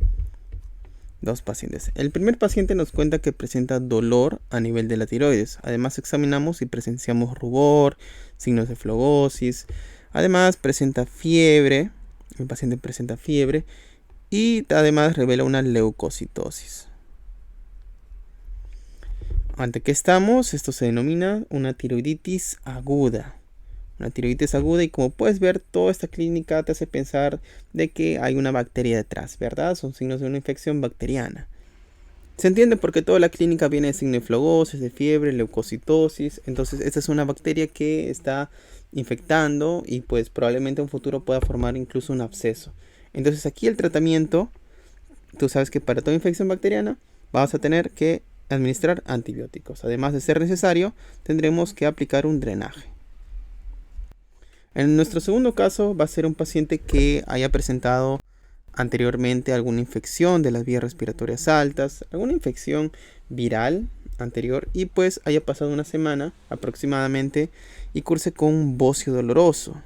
Dos pacientes. El primer paciente nos cuenta que presenta dolor a nivel de la tiroides. Además examinamos y presenciamos rubor, signos de flegosis. Además presenta fiebre. El paciente presenta fiebre y además revela una leucocitosis. ¿Ante qué estamos? Esto se denomina una tiroiditis aguda. Una tiroiditis aguda, y como puedes ver, toda esta clínica te hace pensar de que hay una bacteria detrás, ¿verdad? Son signos de una infección bacteriana. Se entiende porque toda la clínica viene de signo de flegosis, de fiebre, leucocitosis. Entonces esta es una bacteria que está infectando y pues probablemente en un futuro pueda formar incluso un absceso. Entonces aquí el tratamiento, tú sabes que para toda infección bacteriana vamos a tener que administrar antibióticos. Además de ser necesario, tendremos que aplicar un drenaje. En nuestro segundo caso va a ser un paciente que haya presentado anteriormente alguna infección de las vías respiratorias altas, alguna infección viral anterior y pues haya pasado una semana aproximadamente y curse con un bocio doloroso.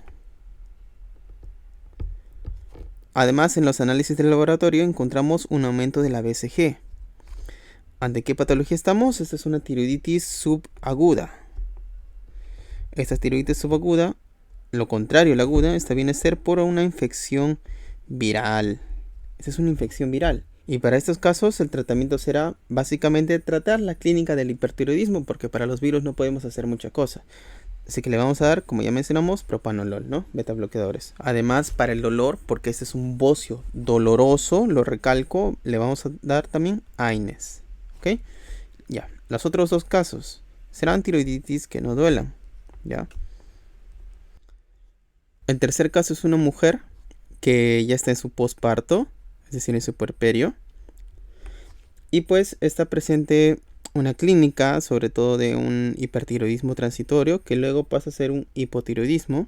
Además, en los análisis del laboratorio encontramos un aumento de la BCG. ¿Ante qué patología estamos? Esta es una tiroiditis subaguda. Esta tiroiditis subaguda, lo contrario a la aguda, esta viene a ser por una infección viral. Esta es una infección viral. Y para estos casos el tratamiento será básicamente tratar la clínica del hipertiroidismo, porque para los virus no podemos hacer mucha cosa. Así que le vamos a dar, como ya mencionamos, propanolol, ¿no? Beta bloqueadores. Además, para el dolor, porque este es un bocio doloroso, lo recalco, le vamos a dar también AINES. ¿Ok? Ya. Los otros dos casos serán tiroiditis que no duelan. ¿Ya? El tercer caso es una mujer que ya está en su posparto, es decir, en su puerperio. Y pues está presente una clínica, sobre todo de un hipertiroidismo transitorio, que luego pasa a ser un hipotiroidismo.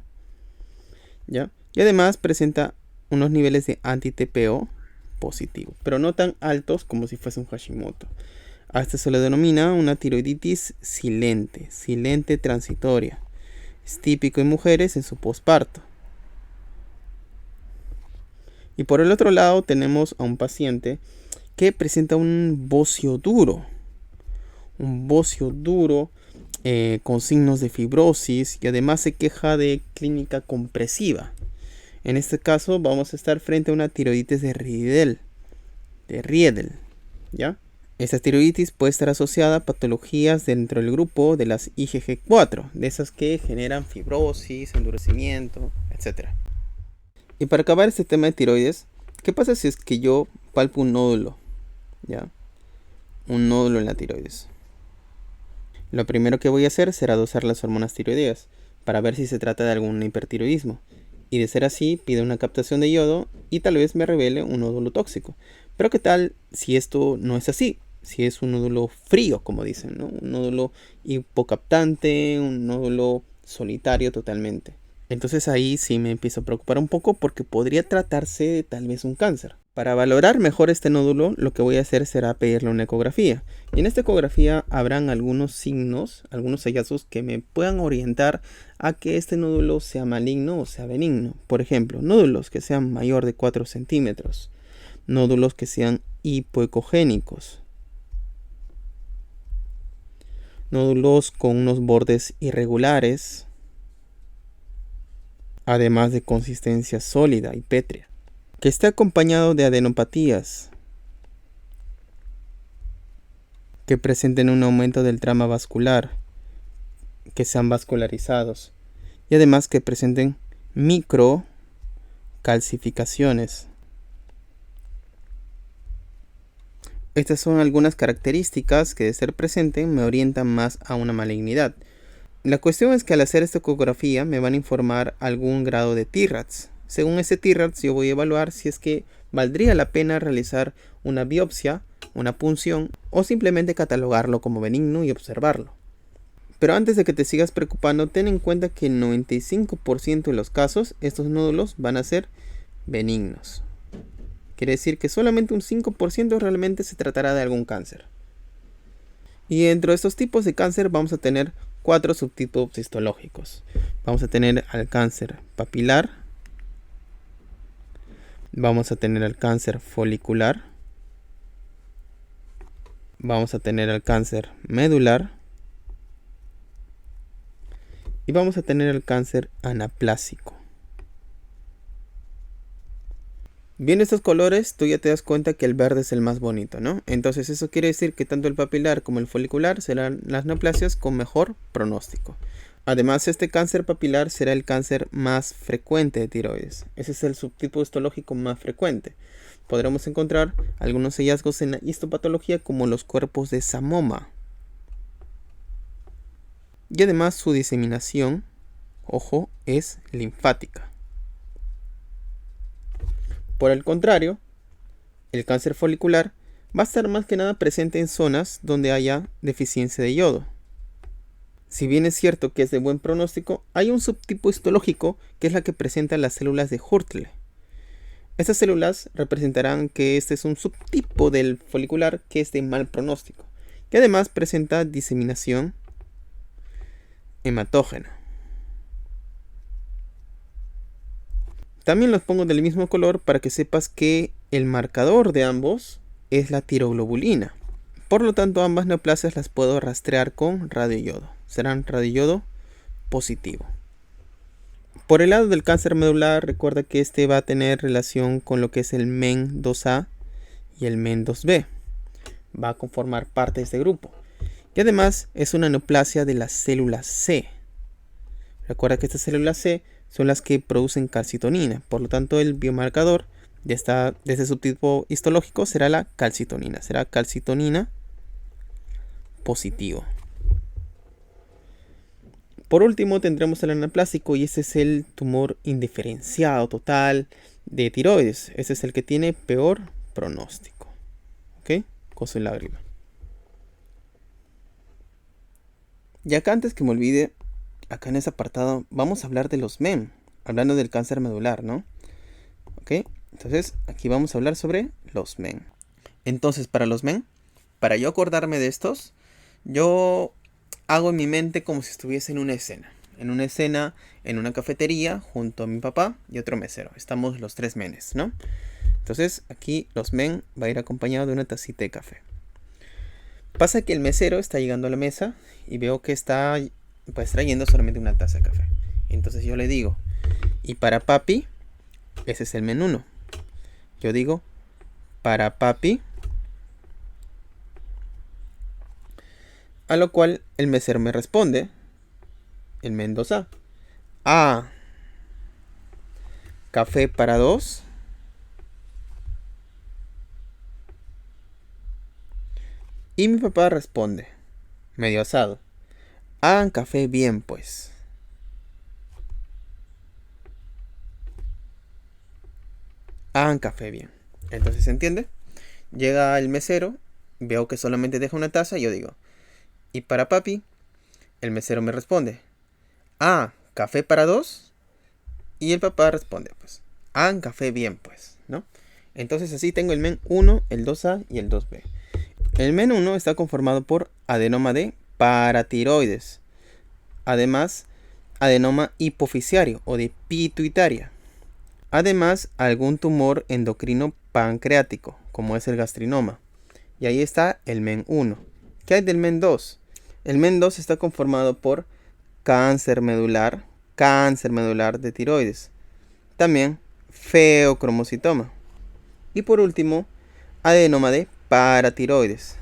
¿Ya? Y además presenta unos niveles de anti-TPO positivo, pero no tan altos como si fuese un Hashimoto. A este se le denomina una tiroiditis silente transitoria. Es típico en mujeres en su posparto. Y por el otro lado tenemos a un paciente que presenta un bocio duro. Un bocio duro con signos de fibrosis y además se queja de clínica compresiva. En este caso vamos a estar frente a una tiroiditis de Riedel, ¿ya? Esta tiroiditis puede estar asociada a patologías dentro del grupo de las IgG4, de esas que generan fibrosis, endurecimiento, etc. Y para acabar este tema de tiroides, ¿qué pasa si es que yo palpo un nódulo? ¿Ya? Un nódulo en la tiroides. Lo primero que voy a hacer será dosar las hormonas tiroideas para ver si se trata de algún hipertiroidismo. Y de ser así, pido una captación de yodo y tal vez me revele un nódulo tóxico. Pero ¿qué tal si esto no es así? Si es un nódulo frío, como dicen, ¿no? Un nódulo hipocaptante, un nódulo solitario totalmente. Entonces ahí sí me empiezo a preocupar un poco porque podría tratarse de tal vez un cáncer. Para valorar mejor este nódulo, lo que voy a hacer será pedirle una ecografía. Y en esta ecografía habrán algunos signos, algunos hallazgos que me puedan orientar a que este nódulo sea maligno o sea benigno. Por ejemplo, nódulos que sean mayor de 4 centímetros. Nódulos que sean hipoecogénicos. Nódulos con unos bordes irregulares. Además de consistencia sólida y pétrea. Que esté acompañado de adenopatías. Que presenten un aumento del trama vascular. Que sean vascularizados. Y además que presenten microcalcificaciones. Estas son algunas características que de ser presentes me orientan más a una malignidad. La cuestión es que al hacer esta ecografía me van a informar algún grado de TIRADS. Según ese TIRADS yo voy a evaluar si es que valdría la pena realizar una biopsia, una punción o simplemente catalogarlo como benigno y observarlo. Pero antes de que te sigas preocupando, ten en cuenta que en 95% de los casos estos nódulos van a ser benignos. Quiere decir que solamente un 5% realmente se tratará de algún cáncer. Y dentro de estos tipos de cáncer vamos a tener 4 subtipos histológicos. Vamos a tener al cáncer papilar. Vamos a tener al cáncer folicular. Vamos a tener al cáncer medular. Y vamos a tener el cáncer anaplásico. Viendo estos colores, tú ya te das cuenta que el verde es el más bonito, ¿no? Entonces eso quiere decir que tanto el papilar como el folicular serán las neoplasias con mejor pronóstico. Además, este cáncer papilar será el cáncer más frecuente de tiroides. Ese es el subtipo histológico más frecuente. Podremos encontrar algunos hallazgos en la histopatología como los cuerpos de Samoma. Y además su diseminación, ojo, es linfática. Por el contrario, el cáncer folicular va a estar más que nada presente en zonas donde haya deficiencia de yodo. Si bien es cierto que es de buen pronóstico, hay un subtipo histológico que es la que presenta las células de Hurtle. Estas células representarán que este es un subtipo del folicular que es de mal pronóstico, que además presenta diseminación hematógena. También los pongo del mismo color para que sepas que el marcador de ambos es la tiroglobulina. Por lo tanto, ambas neoplasias las puedo rastrear con radioyodo. Serán radioyodo positivo. Por el lado del cáncer medular, recuerda que este va a tener relación con lo que es el MEN2A y el MEN2B. Va a conformar parte de este grupo. Y además es una neoplasia de la célula C. Recuerda que estas células C son las que producen calcitonina. Por lo tanto, el biomarcador de este subtipo histológico será la calcitonina. Será calcitonina positivo. Por último, tendremos el anaplásico y ese es el tumor indiferenciado total de tiroides. Ese es el que tiene peor pronóstico. ¿Ok? Con su lágrima. Y acá antes que me olvide, acá en ese apartado vamos a hablar de los MEM, hablando del cáncer medular, ¿no? ¿Ok? Entonces aquí vamos a hablar sobre los MEM. Entonces para los MEM, para yo acordarme de estos, yo hago en mi mente como si estuviese en una escena. En una escena, en una cafetería, junto a mi papá y otro mesero. Estamos los 3 menes, ¿no? Entonces aquí los MEM va a ir acompañado de una tacita de café. Pasa que el mesero está llegando a la mesa y veo que está pues trayendo solamente una taza de café. Entonces yo le digo, y para papi, ese es el menú 1. Yo digo, para papi. A lo cual el mesero me responde, el MEN2A. Ah, café para dos. Y mi papá responde, medio asado, hagan café bien pues. Hagan café bien. Entonces, ¿se entiende? Llega el mesero, veo que solamente deja una taza y yo digo, ¿y para papi? El mesero me responde, café para dos. Y el papá responde, pues, hagan café bien pues, ¿no? Entonces así tengo el men 1, el 2A y el 2B. El men 1 está conformado por adenoma de paratiroides. Además, adenoma hipofisiario o de pituitaria. Además, algún tumor endocrino pancreático, como es el gastrinoma. Y ahí está el men 1. ¿Qué hay del men 2? El men 2 está conformado por cáncer medular de tiroides. También feocromocitoma. Y por último, adenoma de paratiroides.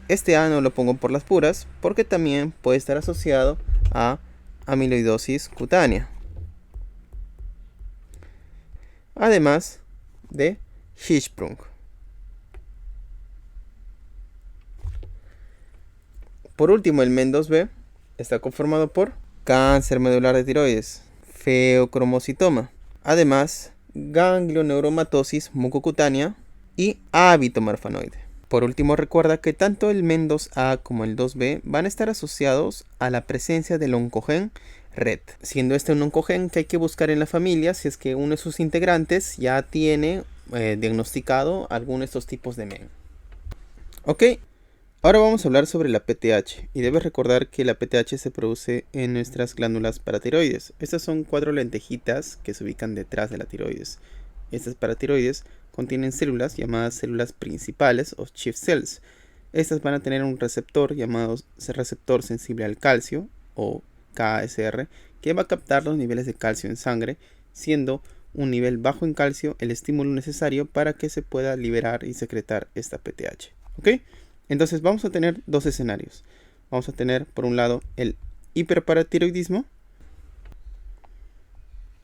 Este A no lo pongo por las puras porque también puede estar asociado a amiloidosis cutánea. Además de Hirschsprung. Por último, el men 2B está conformado por cáncer medular de tiroides, feocromocitoma, además ganglioneuromatosis mucocutánea y hábito marfanoide. Por último, recuerda que tanto el men 2A como el 2B van a estar asociados a la presencia del oncogen RET, siendo este un oncogen que hay que buscar en la familia si es que uno de sus integrantes ya tiene diagnosticado alguno de estos tipos de men. Ok, ahora vamos a hablar sobre la PTH y debes recordar que la PTH se produce en nuestras glándulas paratiroides. Estas son 4 lentejitas que se ubican detrás de la tiroides. Estas paratiroides contienen células llamadas células principales o chief cells. Estas van a tener un receptor llamado receptor sensible al calcio o KSR, que va a captar los niveles de calcio en sangre, siendo un nivel bajo en calcio el estímulo necesario para que se pueda liberar y secretar esta PTH. ¿Ok? Entonces vamos a tener dos escenarios. Vamos a tener por un lado el hiperparatiroidismo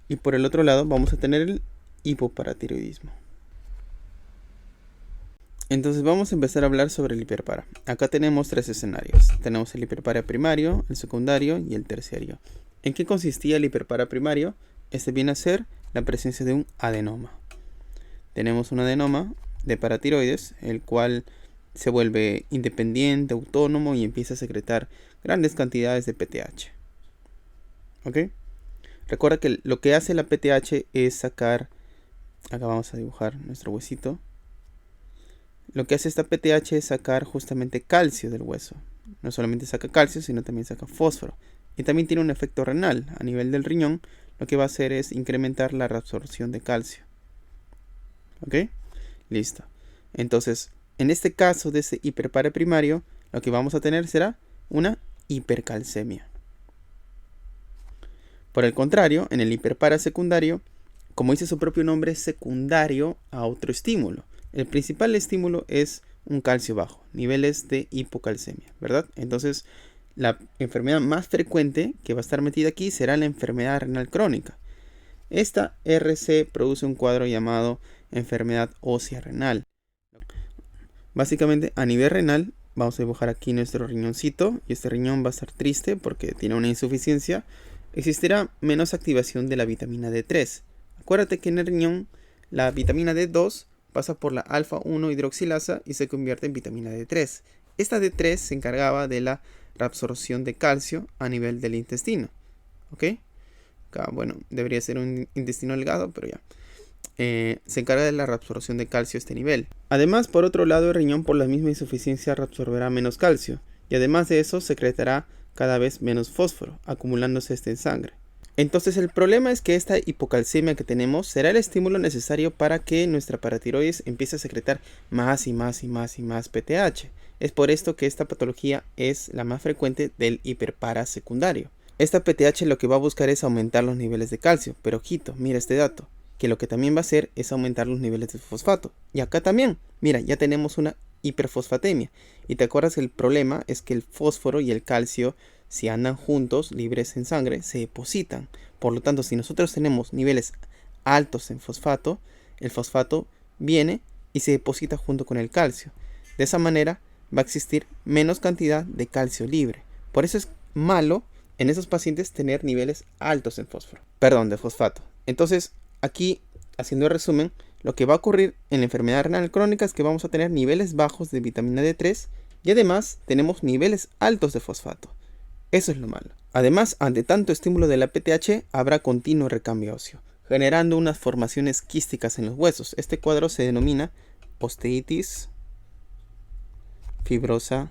y por el otro lado vamos a tener el hipoparatiroidismo. Entonces vamos a empezar a hablar sobre el hiperpara. Acá tenemos 3 escenarios. Tenemos el hiperpara primario, el secundario y el terciario. ¿En qué consistía el hiperpara primario? Este viene a ser la presencia de un adenoma. Tenemos un adenoma de paratiroides, el cual se vuelve independiente, autónomo y empieza a secretar grandes cantidades de PTH. ¿Ok? Recuerda que lo que hace la PTH es sacar, acá vamos a dibujar nuestro huesito. Lo que hace esta PTH es sacar justamente calcio del hueso. No solamente saca calcio, sino también saca fósforo. Y también tiene un efecto renal. A nivel del riñón, lo que va a hacer es incrementar la reabsorción de calcio. ¿Ok? Listo. Entonces, en este caso de ese hiperpara primario, lo que vamos a tener será una hipercalcemia. Por el contrario, en el hiperpara secundario, como dice su propio nombre, es secundario a otro estímulo. El principal estímulo es un calcio bajo, niveles de hipocalcemia, ¿verdad? Entonces, la enfermedad más frecuente que va a estar metida aquí será la enfermedad renal crónica. Esta RC produce un cuadro llamado enfermedad ósea renal. Básicamente, a nivel renal, vamos a dibujar aquí nuestro riñoncito y este riñón va a estar triste porque tiene una insuficiencia. Existirá menos activación de la vitamina D3. Acuérdate que en el riñón la vitamina D2 pasa por la alfa-1 hidroxilasa y se convierte en vitamina D3. Esta D3 se encargaba de la reabsorción de calcio a nivel del intestino. ¿Ok? Acá, bueno, debería ser un intestino delgado, pero ya. Se encarga de la reabsorción de calcio a este nivel. Además, por otro lado, el riñón por la misma insuficiencia reabsorberá menos calcio. Y además de eso, secretará cada vez menos fósforo, acumulándose este en sangre. Entonces el problema es que esta hipocalcemia que tenemos será el estímulo necesario para que nuestra paratiroides empiece a secretar más y más y más y más PTH. Es por esto que esta patología es la más frecuente del hiperpara secundario. Esta PTH lo que va a buscar es aumentar los niveles de calcio, pero ojito, mira este dato, que lo que también va a hacer es aumentar los niveles de fosfato. Y acá también, mira, ya tenemos una hiperfosfatemia. Y te acuerdas que el problema es que el fósforo y el calcio, si andan juntos, libres en sangre, se depositan. Por lo tanto, si nosotros tenemos niveles altos en fosfato, el fosfato viene y se deposita junto con el calcio. De esa manera va a existir menos cantidad de calcio libre. Por eso es malo en esos pacientes tener niveles altos en de fosfato. Entonces, aquí, haciendo el resumen, lo que va a ocurrir en la enfermedad renal crónica es que vamos a tener niveles bajos de vitamina D3 y además tenemos niveles altos de fosfato. Eso es lo malo. Además, ante tanto estímulo de la PTH, habrá continuo recambio óseo, generando unas formaciones quísticas en los huesos. Este cuadro se denomina osteitis fibrosa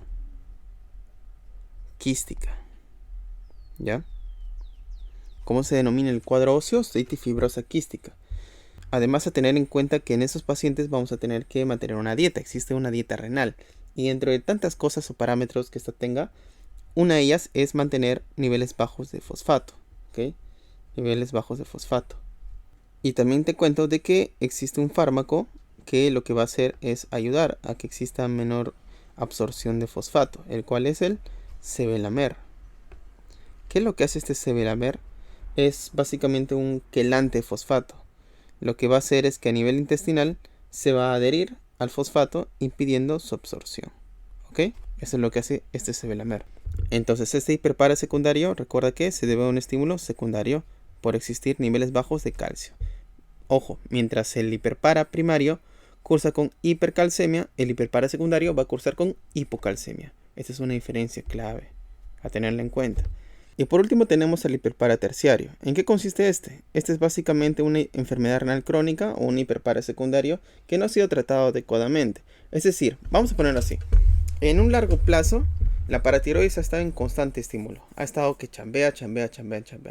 quística. ¿Ya? ¿Cómo se denomina el cuadro óseo? Osteitis fibrosa quística. Además, a tener en cuenta que en esos pacientes vamos a tener que mantener una dieta. Existe una dieta renal. Y dentro de tantas cosas o parámetros que esta tenga, una de ellas es mantener niveles bajos de fosfato. ¿Ok? Niveles bajos de fosfato. Y también te cuento de que existe un fármaco que lo que va a hacer es ayudar a que exista menor absorción de fosfato, el cual es el sevelamer. ¿Qué es lo que hace este sevelamer? Es básicamente un quelante de fosfato. Lo que va a hacer es que a nivel intestinal se va a adherir al fosfato impidiendo su absorción. ¿Ok? Eso es lo que hace este sevelamer. Entonces este hiperpara secundario, recuerda que se debe a un estímulo secundario por existir niveles bajos de calcio. Ojo, mientras el hiperpara primario cursa con hipercalcemia, el hiperpara secundario va a cursar con hipocalcemia. Esta es una diferencia clave a tenerla en cuenta. Y por último tenemos el hiperpara terciario. ¿En qué consiste este? Este es básicamente una enfermedad renal crónica o un hiperpara secundario que no ha sido tratado adecuadamente. Es decir, vamos a ponerlo así. En un largo plazo, la paratiroides ha estado en constante estímulo. Ha estado que chambea.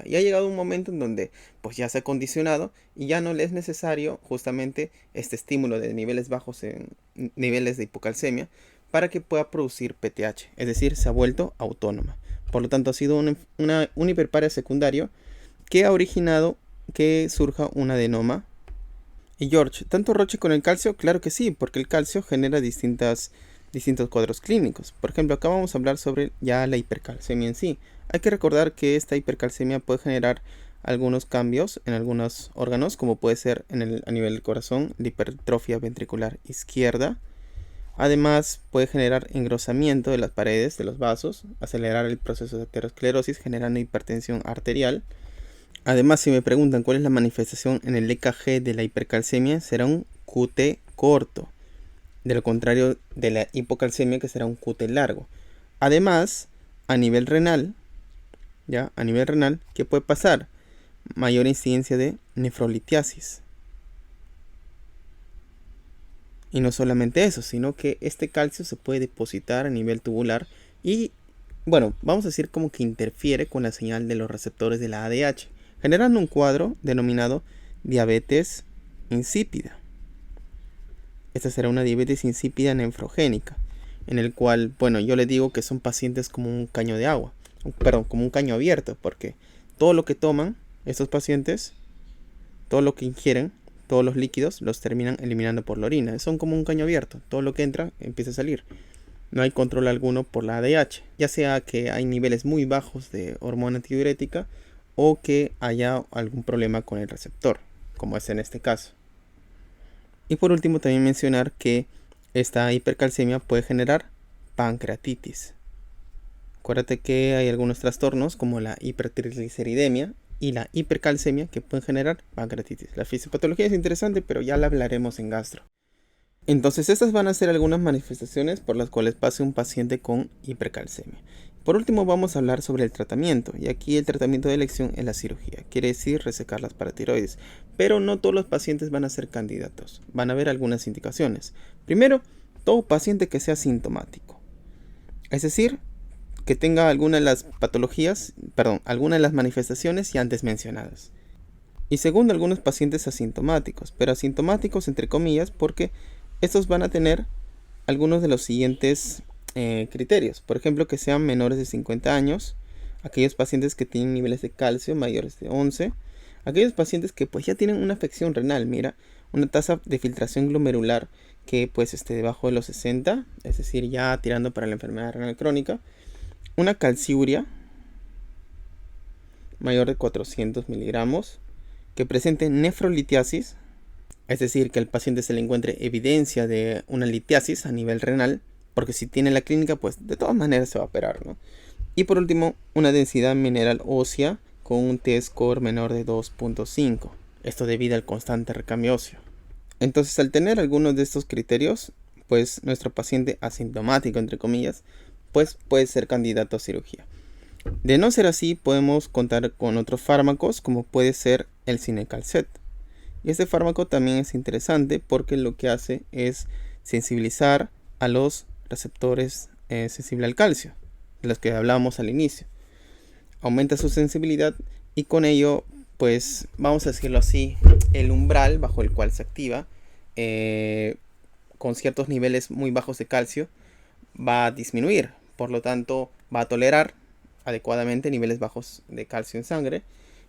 Y ha llegado un momento en donde pues ya se ha condicionado y ya no le es necesario justamente este estímulo de niveles bajos en niveles de hipocalcemia para que pueda producir PTH. Es decir, se ha vuelto autónoma. Por lo tanto, ha sido un hiperpara secundario que ha originado que surja un adenoma. Y George, ¿tanto roche con el calcio? Claro que sí, porque el calcio genera distintos cuadros clínicos. Por ejemplo, acá vamos a hablar sobre ya la hipercalcemia en sí. Hay que recordar que esta hipercalcemia puede generar algunos cambios en algunos órganos, como puede ser a nivel del corazón, la hipertrofia ventricular izquierda. Además, puede generar engrosamiento de las paredes de los vasos, acelerar el proceso de aterosclerosis, generando hipertensión arterial. Además, si me preguntan cuál es la manifestación en el EKG de la hipercalcemia, será un QT corto. De lo contrario de la hipocalcemia, que será un QT largo. Además, a nivel renal, ¿qué puede pasar? Mayor incidencia de nefrolitiasis. Y no solamente eso, sino que este calcio se puede depositar a nivel tubular y, bueno, vamos a decir como que interfiere con la señal de los receptores de la ADH, generando un cuadro denominado diabetes insípida. Esta será una diabetes insípida nefrogénica, en el cual, bueno, yo le digo que son pacientes como un caño de agua, como un caño abierto, porque todo lo que toman estos pacientes, todo lo que ingieren, todos los líquidos los terminan eliminando por la orina. Son como un caño abierto. Todo lo que entra empieza a salir. No hay control alguno por la ADH. Ya sea que hay niveles muy bajos de hormona antidiurética o que haya algún problema con el receptor, como es en este caso. Y por último también mencionar que esta hipercalcemia puede generar pancreatitis. Acuérdate que hay algunos trastornos como la hipertrigliceridemia y la hipercalcemia que pueden generar pancreatitis. La fisiopatología es interesante, pero ya la hablaremos en gastro. Entonces estas van a ser algunas manifestaciones por las cuales pase un paciente con hipercalcemia. Por último vamos a hablar sobre el tratamiento, y aquí el tratamiento de elección es la cirugía, quiere decir resecar las paratiroides, pero no todos los pacientes van a ser candidatos, van a haber algunas indicaciones. Primero, todo paciente que sea sintomático, es decir, que tenga alguna de las alguna de las manifestaciones ya antes mencionadas. Y segundo, algunos pacientes asintomáticos, pero asintomáticos entre comillas porque estos van a tener algunos de los siguientes criterios. Por ejemplo, que sean menores de 50 años, aquellos pacientes que tienen niveles de calcio mayores de 11, aquellos pacientes que pues ya tienen una afección renal, mira, una tasa de filtración glomerular que pues esté debajo de los 60, es decir, ya tirando para la enfermedad renal crónica, una calciuria mayor de 400 miligramos, que presente nefrolitiasis, es decir, que al paciente se le encuentre evidencia de una litiasis a nivel renal, porque si tiene la clínica, pues de todas maneras se va a operar, ¿no? Y por último, una densidad mineral ósea con un T-score menor de 2.5, esto debido al constante recambio óseo. Entonces, al tener algunos de estos criterios, pues nuestro paciente asintomático, entre comillas, pues puede ser candidato a cirugía. De no ser así, podemos contar con otros fármacos, como puede ser el Cinecalcet. Y este fármaco también es interesante porque lo que hace es sensibilizar a los receptores sensibles al calcio, de los que hablábamos al inicio. Aumenta su sensibilidad y con ello, pues vamos a decirlo así, el umbral bajo el cual se activa con ciertos niveles muy bajos de calcio va a disminuir. Por lo tanto, va a tolerar adecuadamente niveles bajos de calcio en sangre,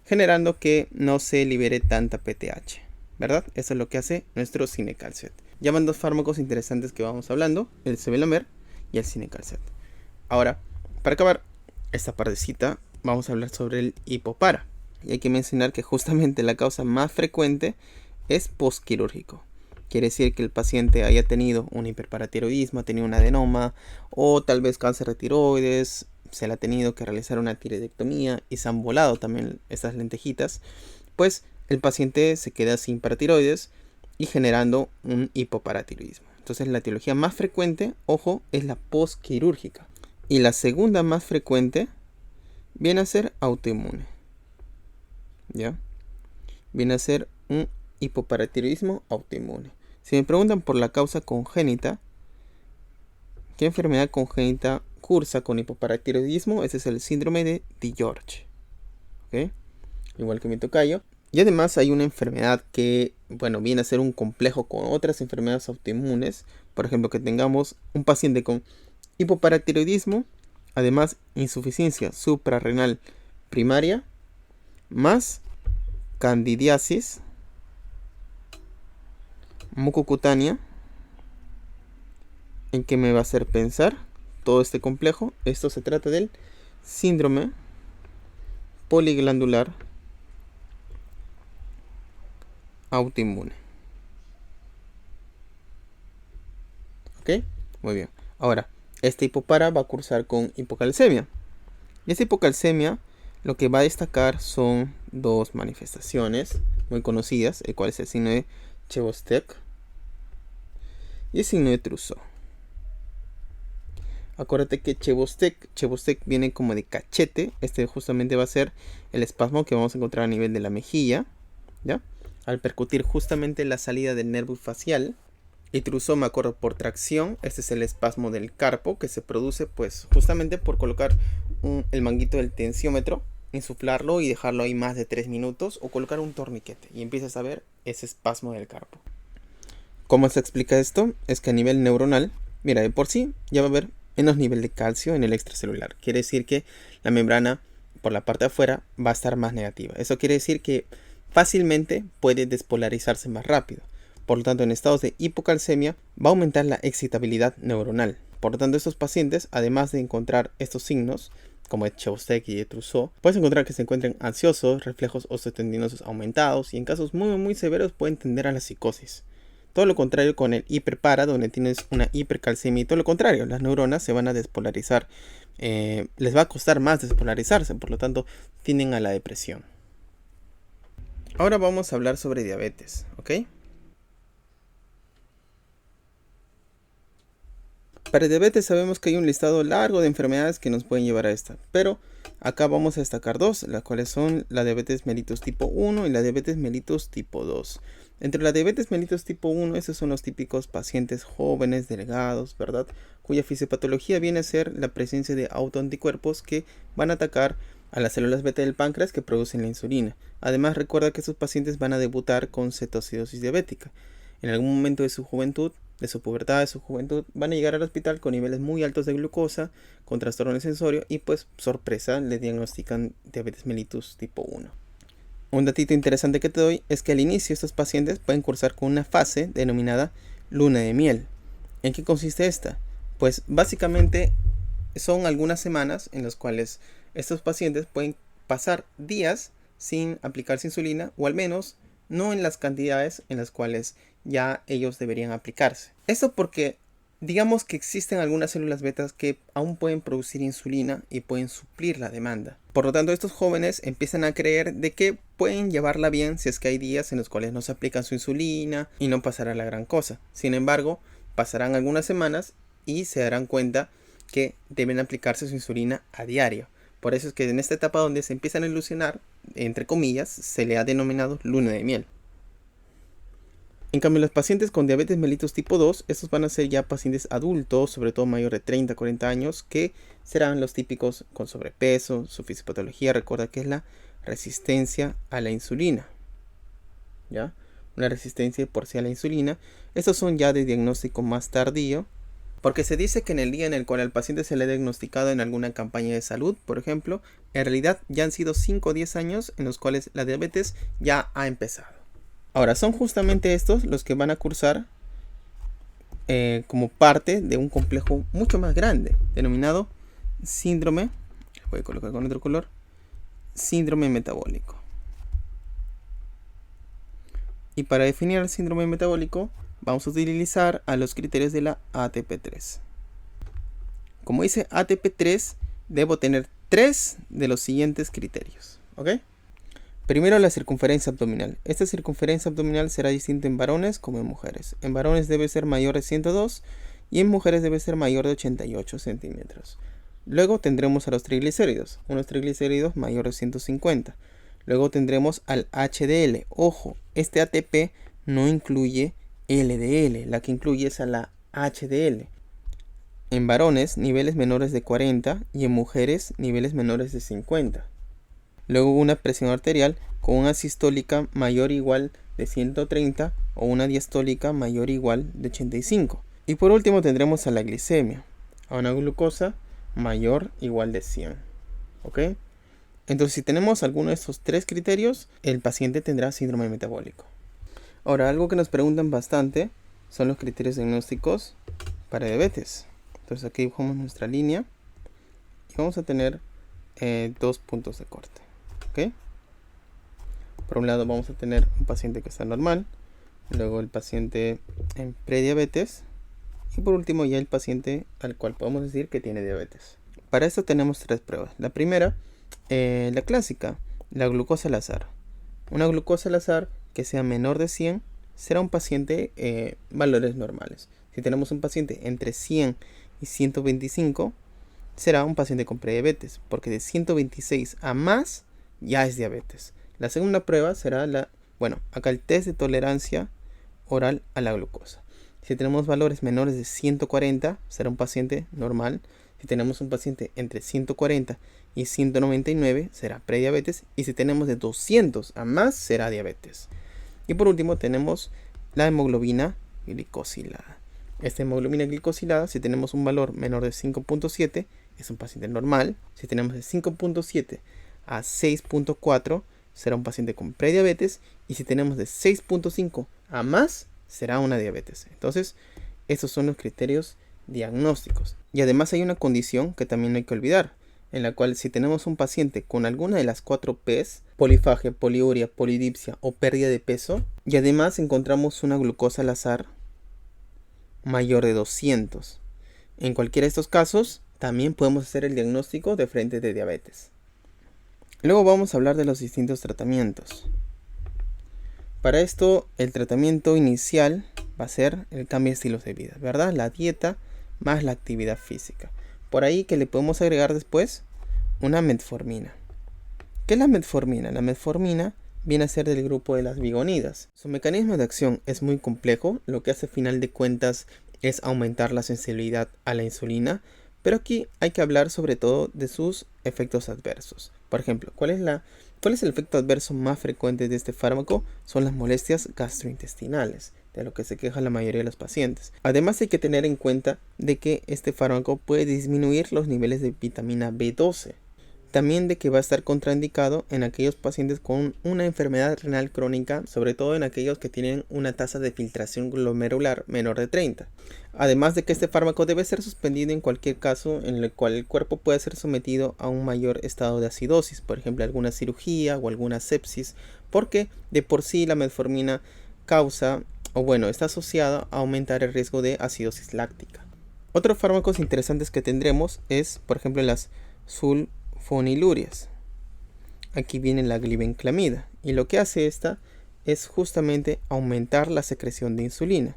generando que no se libere tanta PTH, ¿verdad? Eso es lo que hace nuestro Cinecalcet. Ya van dos fármacos interesantes que vamos hablando, el Sevelamer y el Cinecalcet. Ahora, para acabar esta partecita, vamos a hablar sobre el hipopara. Y hay que mencionar que justamente la causa más frecuente es postquirúrgico. Quiere decir que el paciente haya tenido un hiperparatiroidismo, ha tenido un adenoma o tal vez cáncer de tiroides, se le ha tenido que realizar una tiroidectomía y se han volado también estas lentejitas, pues el paciente se queda sin paratiroides y generando un hipoparatiroidismo. Entonces la etiología más frecuente, ojo, es la postquirúrgica. Y la segunda más frecuente viene a ser autoinmune. ¿Ya? Viene a ser un hipoparatiroidismo autoinmune. Si me preguntan por la causa congénita, ¿qué enfermedad congénita cursa con hipoparatiroidismo? Ese es el síndrome de DiGeorge. ¿Okay? Igual que mi tocayo. Y además hay una enfermedad que, bueno, viene a ser un complejo con otras enfermedades autoinmunes. Por ejemplo, que tengamos un paciente con hipoparatiroidismo, además insuficiencia suprarrenal primaria, más candidiasis mucocutánea. ¿En qué me va a hacer pensar todo este complejo? Esto se trata del síndrome poliglandular autoinmune. ¿Ok? Muy bien. Ahora, este hipopara va a cursar con hipocalcemia. Y esta hipocalcemia lo que va a destacar son dos manifestaciones muy conocidas, el cual es el signo de Chebostek y el signo de Trousseau. Acuérdate que Chebostek viene como de cachete. Este justamente va a ser el espasmo que vamos a encontrar a nivel de la mejilla, ¿ya? Al percutir justamente la salida del nervio facial. Y Trousseau, me acuerdo, por tracción. Este es el espasmo del carpo que se produce pues justamente por colocar el manguito del tensiómetro, insuflarlo y dejarlo ahí más de 3 minutos o colocar un torniquete y empiezas a ver ese espasmo del carpo. ¿Cómo se explica esto? Es que a nivel neuronal, mira, de por sí ya va a haber menos nivel de calcio en el extracelular. Quiere decir que la membrana por la parte de afuera va a estar más negativa. Eso quiere decir que fácilmente puede despolarizarse más rápido. Por lo tanto, en estados de hipocalcemia va a aumentar la excitabilidad neuronal. Por lo tanto, estos pacientes, además de encontrar estos signos, como de Chebostek y de Trousseau, puedes encontrar que se encuentren ansiosos, reflejos osteotendinosos aumentados y en casos muy severos pueden tender a la psicosis. Todo lo contrario con el hiperpara, donde tienes una hipercalcemia y todo lo contrario, las neuronas se van a despolarizar, les va a costar más despolarizarse, por lo tanto tienden a la depresión. Ahora vamos a hablar sobre diabetes, ¿ok? Para diabetes sabemos que hay un listado largo de enfermedades que nos pueden llevar a esta, pero acá vamos a destacar dos, las cuales son la diabetes mellitus tipo 1 y la diabetes mellitus tipo 2. Entre la diabetes mellitus tipo 1, esos son los típicos pacientes jóvenes, delgados, ¿verdad? Cuya fisiopatología viene a ser la presencia de autoanticuerpos que van a atacar a las células beta del páncreas que producen la insulina. Además, recuerda que estos pacientes van a debutar con cetoacidosis diabética. En algún momento de su juventud, de su pubertad, de su juventud, van a llegar al hospital con niveles muy altos de glucosa, con trastorno sensorio y pues, sorpresa, le diagnostican diabetes mellitus tipo 1. Un datito interesante que te doy es que al inicio estos pacientes pueden cursar con una fase denominada luna de miel. ¿En qué consiste esta? Pues básicamente son algunas semanas en las cuales estos pacientes pueden pasar días sin aplicarse insulina, o al menos no en las cantidades en las cuales ya ellos deberían aplicarse. Esto porque digamos que existen algunas células betas que aún pueden producir insulina y pueden suplir la demanda. Por lo tanto, estos jóvenes empiezan a creer de que pueden llevarla bien si es que hay días en los cuales no se aplican su insulina y no pasará la gran cosa. Sin embargo, pasarán algunas semanas y se darán cuenta que deben aplicarse su insulina a diario. Por eso es que en esta etapa donde se empiezan a ilusionar, entre comillas, se le ha denominado luna de miel. En cambio, los pacientes con diabetes mellitus tipo 2, estos van a ser ya pacientes adultos, sobre todo mayor de 30 a 40 años, que serán los típicos con sobrepeso. Su fisiopatología, recuerda que es la resistencia a la insulina, ¿ya? Una resistencia por sí a la insulina. Estos son ya de diagnóstico más tardío, porque se dice que en el día en el cual al paciente se le ha diagnosticado en alguna campaña de salud, por ejemplo, en realidad ya han sido 5 o 10 años en los cuales la diabetes ya ha empezado. Ahora, son justamente estos los que van a cursar como parte de un complejo mucho más grande, denominado síndrome, voy a colocar con otro color, síndrome metabólico. Y para definir el síndrome metabólico, vamos a utilizar a los criterios de la ATP3. Como dice ATP3, debo tener 3 de los siguientes criterios, ¿ok? Primero, la circunferencia abdominal. Esta circunferencia abdominal será distinta en varones como en mujeres. En varones debe ser mayor de 102 y en mujeres debe ser mayor de 88 centímetros. Luego tendremos a los triglicéridos. Unos triglicéridos mayor de 150. Luego tendremos al HDL. Ojo, este ATP no incluye LDL. La que incluye es a la HDL. En varones, niveles menores de 40 y en mujeres, niveles menores de 50. Luego una presión arterial con una sistólica mayor o igual de 130 o una diastólica mayor o igual de 85. Y por último tendremos a la glicemia, a una glucosa mayor o igual de 100. ¿Ok? Entonces, si tenemos alguno de estos 3 criterios, el paciente tendrá síndrome metabólico. Ahora, algo que nos preguntan bastante son los criterios diagnósticos para diabetes. Entonces aquí dibujamos nuestra línea y vamos a tener 2 puntos de corte. ¿Okay? Por un lado vamos a tener un paciente que está normal, luego el paciente en prediabetes y por último ya el paciente al cual podemos decir que tiene diabetes. Para esto tenemos 3 pruebas. La primera, la clásica, la glucosa al azar. Una glucosa al azar que sea menor de 100 será un paciente valores normales. Si tenemos un paciente entre 100 y 125 será un paciente con prediabetes, porque de 126 a más ya es diabetes. La segunda prueba será acá el test de tolerancia oral a la glucosa. Si tenemos valores menores de 140, será un paciente normal. Si tenemos un paciente entre 140 y 199, será prediabetes. Y si tenemos de 200 a más, será diabetes. Y por último tenemos la hemoglobina glicosilada. Esta hemoglobina glicosilada, si tenemos un valor menor de 5.7, es un paciente normal. Si tenemos de 5.7 a 6.4, será un paciente con prediabetes. Y si tenemos de 6.5 a más, será una diabetes. Entonces, estos son los criterios diagnósticos. Y además hay una condición que también no hay que olvidar, en la cual si tenemos un paciente con alguna de las 4 P's, polifagia, poliuria, polidipsia o pérdida de peso, y además encontramos una glucosa al azar mayor de 200. En cualquiera de estos casos, también podemos hacer el diagnóstico de frente de diabetes. Luego vamos a hablar de los distintos tratamientos. Para esto, el tratamiento inicial va a ser el cambio de estilos de vida, ¿verdad? La dieta más la actividad física. Por ahí que le podemos agregar después una metformina. ¿Qué es la metformina? La metformina viene a ser del grupo de las bigonidas. Su mecanismo de acción es muy complejo. Lo que hace a final de cuentas es aumentar la sensibilidad a la insulina. Pero aquí hay que hablar sobre todo de sus efectos adversos. Por ejemplo, ¿cuál es el efecto adverso más frecuente de este fármaco? Son las molestias gastrointestinales, de lo que se queja la mayoría de los pacientes. Además hay que tener en cuenta de que este fármaco puede disminuir los niveles de vitamina B12. También de que va a estar contraindicado en aquellos pacientes con una enfermedad renal crónica, sobre todo en aquellos que tienen una tasa de filtración glomerular menor de 30. Además de que este fármaco debe ser suspendido en cualquier caso en el cual el cuerpo puede ser sometido a un mayor estado de acidosis, por ejemplo alguna cirugía o alguna sepsis, porque de por sí la metformina causa, o bueno, está asociada a aumentar el riesgo de acidosis láctica. Otros fármacos interesantes que tendremos es, por ejemplo, las sulfonilurias. Aquí viene la glibenclamida, y lo que hace esta es justamente aumentar la secreción de insulina.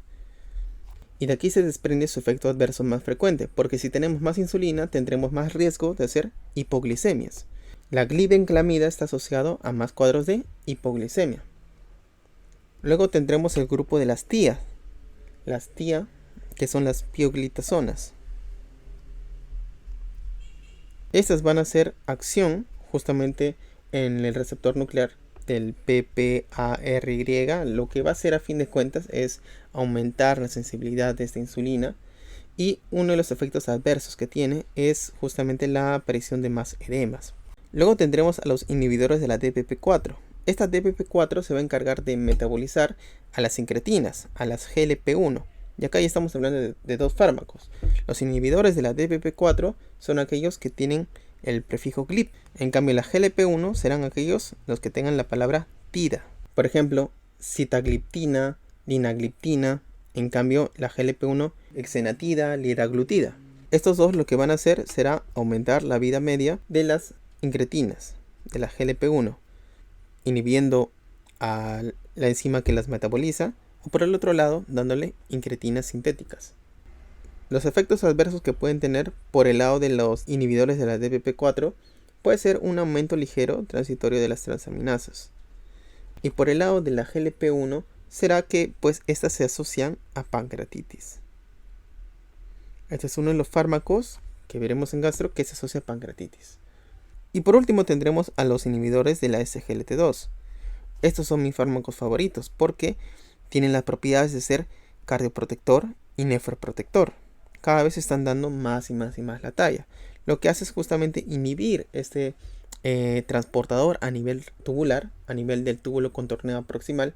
Y de aquí se desprende su efecto adverso más frecuente, porque si tenemos más insulina tendremos más riesgo de hacer hipoglicemias. La glibenclamida está asociado a más cuadros de hipoglicemia. Luego tendremos el grupo de las TIA. Las TIA, que son las pioglitazonas. Estas van a hacer acción justamente en el receptor nuclear del PPARY. Lo que va a hacer a fin de cuentas es aumentar la sensibilidad de esta insulina, y uno de los efectos adversos que tiene es justamente la aparición de más edemas. Luego tendremos a los inhibidores de la DPP4. Esta DPP4 se va a encargar de metabolizar a las incretinas, a las GLP-1. Y acá ya estamos hablando de dos fármacos. Los inhibidores de la DPP4 son aquellos que tienen el prefijo GLP. En cambio, la GLP-1 serán aquellos los que tengan la palabra tida. Por ejemplo, sitagliptina, linagliptina. En cambio, la GLP-1, exenatida, liraglutida. Estos dos lo que van a hacer será aumentar la vida media de las incretinas, de la GLP-1, inhibiendo a la enzima que las metaboliza, o por el otro lado, dándole incretinas sintéticas. Los efectos adversos que pueden tener por el lado de los inhibidores de la DPP4 puede ser un aumento ligero transitorio de las transaminasas. Y por el lado de la GLP-1 será que pues estas se asocian a pancreatitis. Este es uno de los fármacos que veremos en gastro que se asocia a pancreatitis. Y por último tendremos a los inhibidores de la SGLT2. Estos son mis fármacos favoritos porque tienen las propiedades de ser cardioprotector y nefroprotector. Cada vez están dando más y más y más la talla. Lo que hace es justamente inhibir este transportador a nivel tubular, a nivel del túbulo contorneado proximal,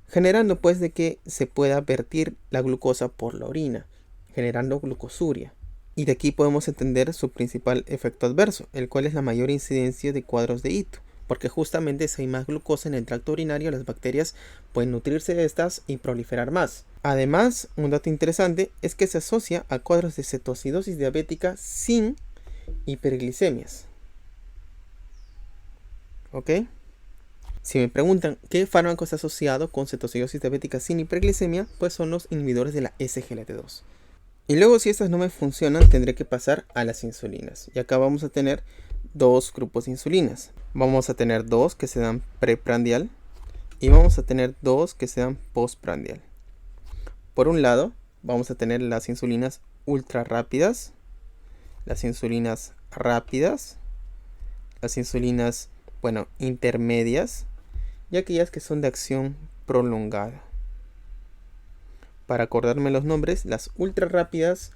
generando pues de que se pueda vertir la glucosa por la orina, generando glucosuria. Y de aquí podemos entender su principal efecto adverso, el cual es la mayor incidencia de cuadros de hito, porque justamente si hay más glucosa en el tracto urinario, las bacterias pueden nutrirse de estas y proliferar más. Además, un dato interesante es que se asocia a cuadros de cetoacidosis diabética sin hiperglicemias. ¿Ok? Si me preguntan qué fármaco está asociado con cetoacidosis diabética sin hiperglicemia, pues son los inhibidores de la SGLT2. Y luego, si estas no me funcionan, tendré que pasar a las insulinas. Y acá vamos a tener dos grupos de insulinas. Vamos a tener dos que se dan preprandial y vamos a tener dos que se dan postprandial. Por un lado, vamos a tener las insulinas ultra rápidas, las insulinas rápidas, las insulinas, intermedias y aquellas que son de acción prolongada. Para acordarme los nombres, las ultra rápidas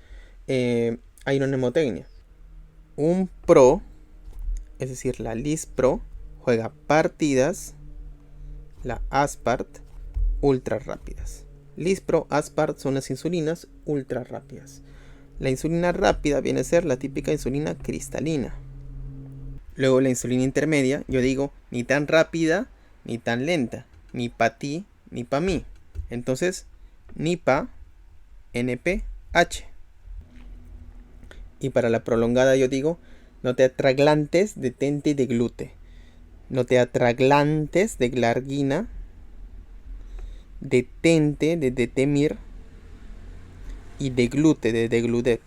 hay una mnemotecnia. Un pro, es decir, la Lispro, juega partidas, la Aspart, ultra rápidas. Lispro, Aspart son las insulinas ultra rápidas. La insulina rápida viene a ser la típica insulina cristalina. Luego la insulina intermedia, yo digo, ni tan rápida, ni tan lenta, ni pa' ti, ni pa' mí. Entonces, NIPA, NPH. Y para la prolongada yo digo, no te atraglantes, detente de glute. No te atraglantes de glargina, detente de detemir y de glute, de degludec.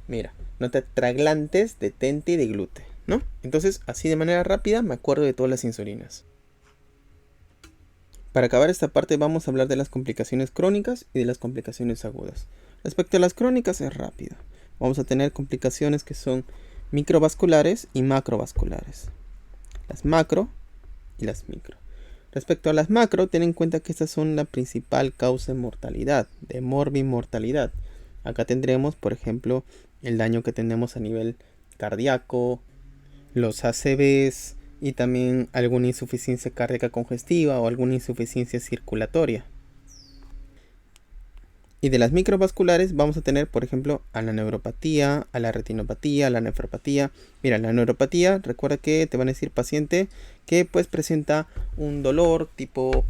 Mira, no te atraglantes, detente y de glute, ¿no? Entonces, así de manera rápida me acuerdo de todas las insulinas. Para acabar esta parte vamos a hablar de las complicaciones crónicas y de las complicaciones agudas. Respecto a las crónicas es rápido. Vamos a tener complicaciones que son microvasculares y macrovasculares. Las macro y las micro. Respecto a las macro, ten en cuenta que estas son la principal causa de mortalidad, de morbimortalidad. Acá tendremos, por ejemplo, el daño que tenemos a nivel cardíaco, los ACVs y también alguna insuficiencia cardíaca congestiva o alguna insuficiencia circulatoria. Y de las microvasculares vamos a tener, por ejemplo, a la neuropatía, a la retinopatía, a la nefropatía. Mira, la neuropatía, recuerda que te van a decir paciente que pues presenta un dolor tipo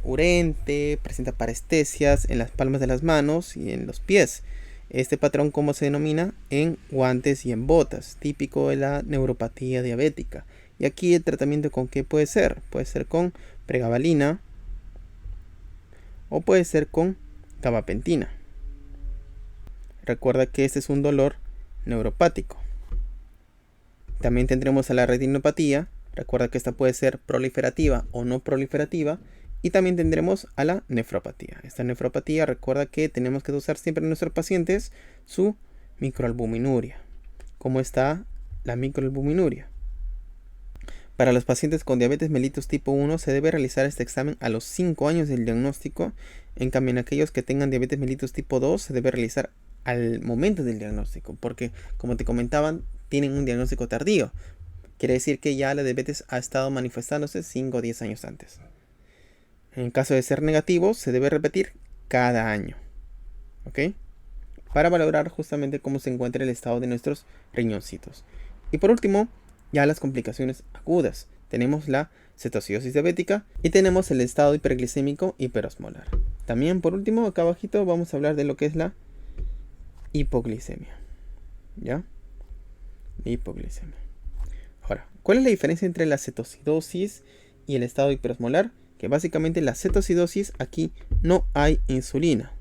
urente, presenta parestesias en las palmas de las manos y en los pies. Este patrón, ¿cómo se denomina? En guantes y en botas, típico de la neuropatía diabética. Y aquí el tratamiento, ¿con qué puede ser? Puede ser con pregabalina o puede ser con gabapentina. Recuerda que este es un dolor neuropático. También tendremos a la retinopatía. Recuerda que esta puede ser proliferativa o no proliferativa. Y también tendremos a la nefropatía. Esta nefropatía, recuerda que tenemos que dosar siempre en nuestros pacientes su microalbuminuria. ¿Cómo está la microalbuminuria? Para los pacientes con diabetes mellitus tipo 1 se debe realizar este examen a los 5 años del diagnóstico. En cambio, en aquellos que tengan diabetes mellitus tipo 2 se debe realizar al momento del diagnóstico, porque como te comentaban, tienen un diagnóstico tardío. Quiere decir que ya la diabetes ha estado manifestándose 5 o 10 años antes. En caso de ser negativo, se debe repetir cada año, ¿ok? Para valorar justamente cómo se encuentra el estado de nuestros riñoncitos. Y por último, ya las complicaciones agudas. Tenemos la cetoacidosis diabética y tenemos el estado hiperglicémico hiperosmolar. También por último, acá abajito vamos a hablar de lo que es la hipoglicemia. ¿Ya? Hipoglicemia. Ahora, ¿cuál es la diferencia entre la cetoacidosis y el estado hiperosmolar? Que básicamente la cetoacidosis, aquí no hay insulina.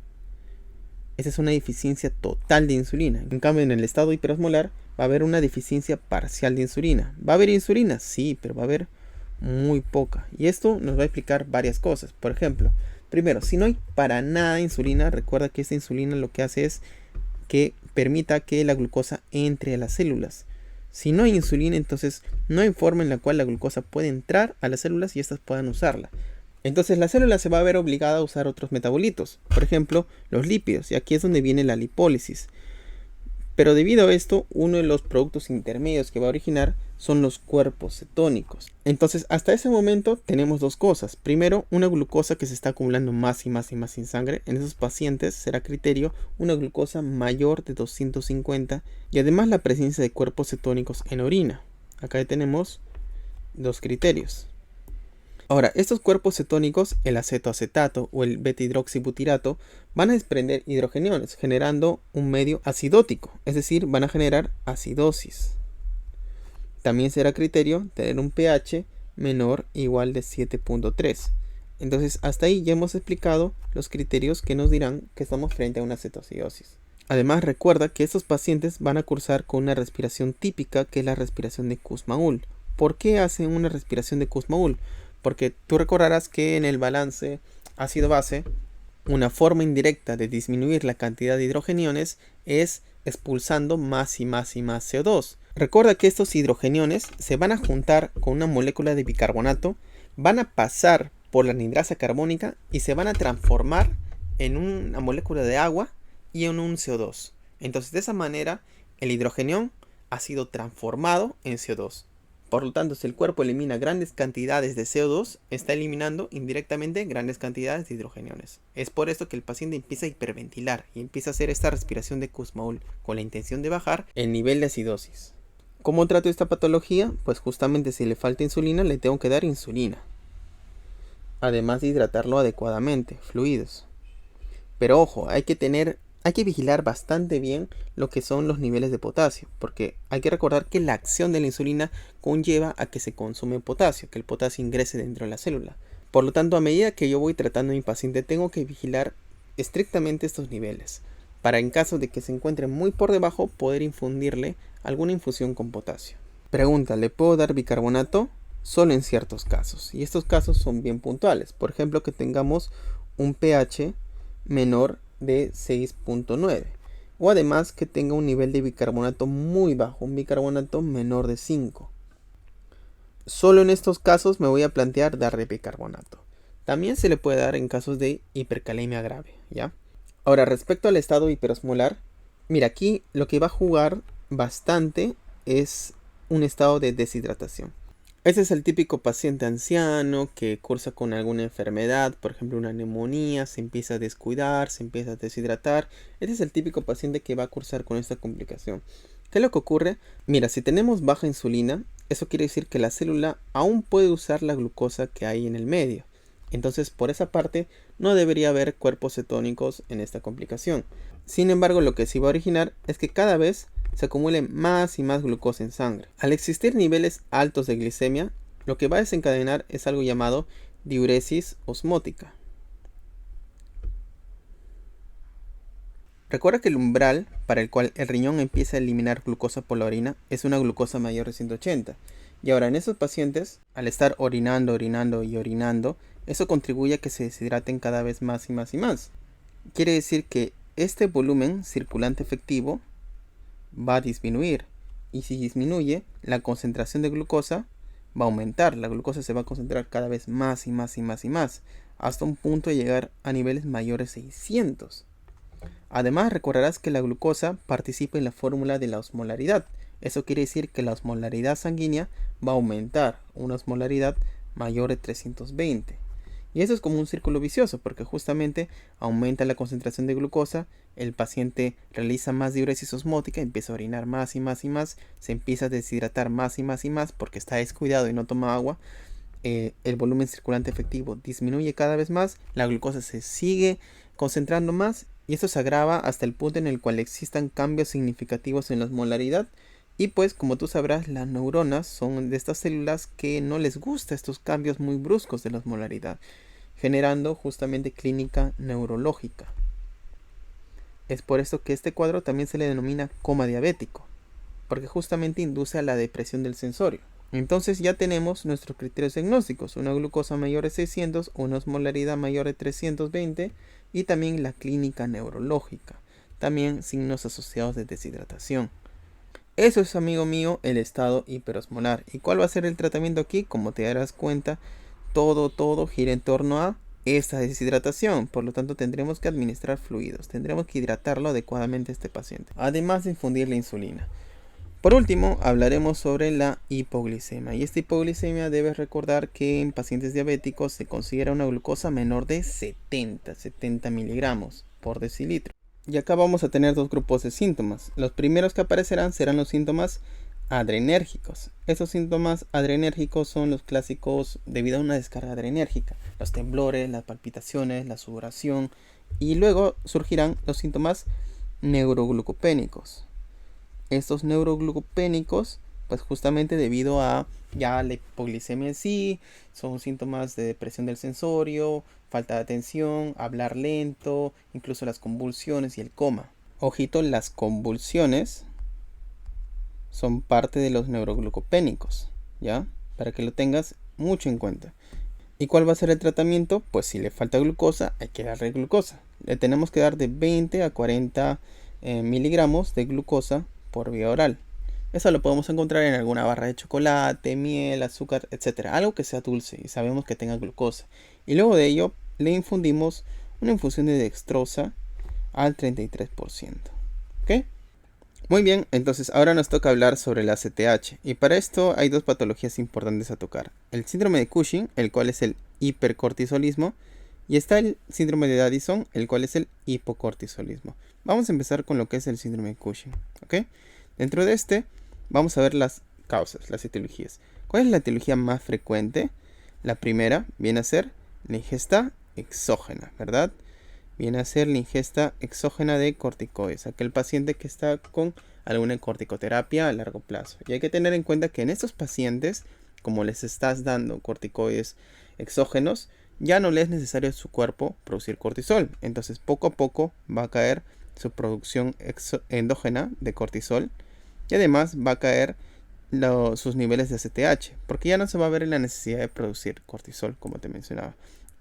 Esa es una deficiencia total de insulina. En cambio, en el estado hiperosmolar va a haber una deficiencia parcial de insulina. ¿Va a haber insulina? Sí, pero va a haber muy poca. Y esto nos va a explicar varias cosas. Por ejemplo, primero, si no hay para nada insulina, recuerda que esta insulina lo que hace es que permita que la glucosa entre a las células. Si no hay insulina, entonces no hay forma en la cual la glucosa puede entrar a las células y éstas puedan usarla. Entonces la célula se va a ver obligada a usar otros metabolitos, por ejemplo los lípidos, y aquí es donde viene la lipólisis. Pero debido a esto, uno de los productos intermedios que va a originar son los cuerpos cetónicos. Entonces hasta ese momento tenemos dos cosas. Primero, una glucosa que se está acumulando más y más y más en sangre. En esos pacientes será criterio una glucosa mayor de 250 y además la presencia de cuerpos cetónicos en orina. Acá ya tenemos dos criterios. Ahora, estos cuerpos cetónicos, el acetoacetato o el beta-hidroxibutirato, van a desprender hidrogeniones, generando un medio acidótico, es decir, van a generar acidosis. También será criterio tener un pH menor o igual de 7.3. Entonces, hasta ahí ya hemos explicado los criterios que nos dirán que estamos frente a una cetoacidosis. Además, recuerda que estos pacientes van a cursar con una respiración típica, que es la respiración de Kussmaul. ¿Por qué hacen una respiración de Kussmaul? Porque tú recordarás que en el balance ácido-base, una forma indirecta de disminuir la cantidad de hidrogeniones es expulsando más y más y más CO2. Recuerda que estos hidrogeniones se van a juntar con una molécula de bicarbonato, van a pasar por la anhidrasa carbónica y se van a transformar en una molécula de agua y en un CO2. Entonces, de esa manera, el hidrogenión ha sido transformado en CO2. Por lo tanto, si el cuerpo elimina grandes cantidades de CO2, está eliminando indirectamente grandes cantidades de hidrogeniones. Es por esto que el paciente empieza a hiperventilar y empieza a hacer esta respiración de Kussmaul con la intención de bajar el nivel de acidosis. ¿Cómo trato esta patología? Pues justamente si le falta insulina, le tengo que dar insulina. Además de hidratarlo adecuadamente, fluidos. Pero ojo, hay que vigilar bastante bien lo que son los niveles de potasio, porque hay que recordar que la acción de la insulina conlleva a que se consume potasio, que el potasio ingrese dentro de la célula. Por lo tanto, a medida que yo voy tratando a mi paciente, tengo que vigilar estrictamente estos niveles, para en caso de que se encuentre muy por debajo, poder infundirle alguna infusión con potasio. Pregunta, ¿le puedo dar bicarbonato? Solo en ciertos casos, y estos casos son bien puntuales. Por ejemplo, que tengamos un pH menor de 6.9 o además que tenga un nivel de bicarbonato muy bajo, un bicarbonato menor de 5. Solo en estos casos me voy a plantear darle bicarbonato. También se le puede dar en casos de hipercalemia grave, ¿ya? Ahora, respecto al estado hiperosmolar, mira, aquí lo que va a jugar bastante es un estado de deshidratación. Ese es el típico paciente anciano que cursa con alguna enfermedad, por ejemplo una neumonía, se empieza a descuidar, se empieza a deshidratar. Ese es el típico paciente que va a cursar con esta complicación. ¿Qué es lo que ocurre? Mira, si tenemos baja insulina, eso quiere decir que la célula aún puede usar la glucosa que hay en el medio. Entonces, por esa parte, no debería haber cuerpos cetónicos en esta complicación. Sin embargo, lo que sí va a originar es que cada vez se acumule más y más glucosa en sangre. Al existir niveles altos de glicemia, lo que va a desencadenar es algo llamado diuresis osmótica. Recuerda que el umbral para el cual el riñón empieza a eliminar glucosa por la orina es una glucosa mayor de 180. Y ahora en esos pacientes, al estar orinando y orinando, eso contribuye a que se deshidraten cada vez más y más y más. Quiere decir que este volumen circulante efectivo va a disminuir, y si disminuye, la concentración de glucosa va a aumentar. La glucosa se va a concentrar cada vez más y más y más y más, hasta un punto de llegar a niveles mayores de 600. Además, recordarás que la glucosa participa en la fórmula de la osmolaridad. Eso quiere decir que la osmolaridad sanguínea va a aumentar, una osmolaridad mayor de 320. Y eso es como un círculo vicioso, porque justamente aumenta la concentración de glucosa, el paciente realiza más diuresis osmótica, empieza a orinar más y más y más, se empieza a deshidratar más y más y más porque está descuidado y no toma agua, el volumen circulante efectivo disminuye cada vez más, la glucosa se sigue concentrando más y esto se agrava hasta el punto en el cual existan cambios significativos en la osmolaridad. Y pues, como tú sabrás, las neuronas son de estas células que no les gusta estos cambios muy bruscos de la osmolaridad, generando justamente clínica neurológica. Es por esto que este cuadro también se le denomina coma diabético, porque justamente induce a la depresión del sensorio. Entonces ya tenemos nuestros criterios diagnósticos: una glucosa mayor de 600, una osmolaridad mayor de 320 y también la clínica neurológica, también signos asociados de deshidratación. Eso es, amigo mío, el estado hiperosmolar. ¿Y cuál va a ser el tratamiento aquí? Como te darás cuenta, todo gira en torno a esta deshidratación. Por lo tanto, tendremos que administrar fluidos, tendremos que hidratarlo adecuadamente a este paciente, además de infundir la insulina. Por último, hablaremos sobre la hipoglicemia. Y esta hipoglicemia, debes recordar que en pacientes diabéticos se considera una glucosa menor de 70 miligramos por decilitro. Y acá vamos a tener dos grupos de síntomas. Los primeros que aparecerán serán los síntomas adrenérgicos. Esos síntomas adrenérgicos son los clásicos debido a una descarga adrenérgica: los temblores, las palpitaciones, la sudoración. Y luego surgirán los síntomas neuroglucopénicos. Estos neuroglucopénicos, pues justamente debido a ya la hipoglicemia en sí, son síntomas de depresión del sensorio, falta de atención, hablar lento, incluso las convulsiones y el coma. Ojito, las convulsiones son parte de los neuroglucopénicos, ¿ya? Para que lo tengas mucho en cuenta. ¿Y cuál va a ser el tratamiento? Pues si le falta glucosa, hay que darle glucosa. Le tenemos que dar de 20 a 40 miligramos de glucosa por vía oral. Eso lo podemos encontrar en alguna barra de chocolate, miel, azúcar, etc. Algo que sea dulce y sabemos que tenga glucosa. Y luego de ello le infundimos una infusión de dextrosa al 33%. ¿Ok? Muy bien, entonces ahora nos toca hablar sobre la ACTH. Y para esto hay dos patologías importantes a tocar: el síndrome de Cushing, el cual es el hipercortisolismo, y está el síndrome de Addison, el cual es el hipocortisolismo. Vamos a empezar con lo que es el síndrome de Cushing, ¿ok? Dentro de este, vamos a ver las causas, las etiologías. ¿Cuál es la etiología más frecuente? La primera viene a ser la ingesta exógena, ¿verdad? Viene a ser la ingesta exógena de corticoides, aquel paciente que está con alguna corticoterapia a largo plazo. Y hay que tener en cuenta que en estos pacientes, como les estás dando corticoides exógenos, ya no le es necesario a su cuerpo producir cortisol. Entonces poco a poco va a caer su producción endógena de cortisol, y además va a caer sus niveles de ACTH, porque ya no se va a ver en la necesidad de producir cortisol, como te mencionaba.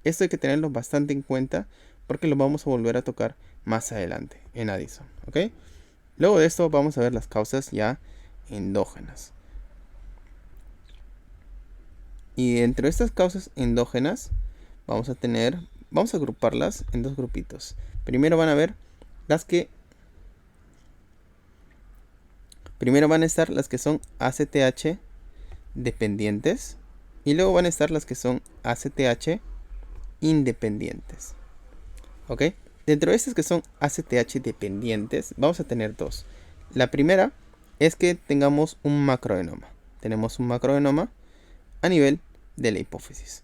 Esto hay que tenerlo bastante en cuenta, porque lo vamos a volver a tocar más adelante en Addison, ¿ok? Luego de esto vamos a ver las causas ya endógenas. Y entre estas causas endógenas vamos a agruparlas en dos grupitos. Primero van a ver las que Primero van a estar las que son ACTH dependientes y luego van a estar las que son ACTH independientes. ¿Ok? Dentro de estas que son ACTH dependientes vamos a tener dos. La primera es que tengamos un macroenoma. Tenemos un macroenoma a nivel de la hipófisis.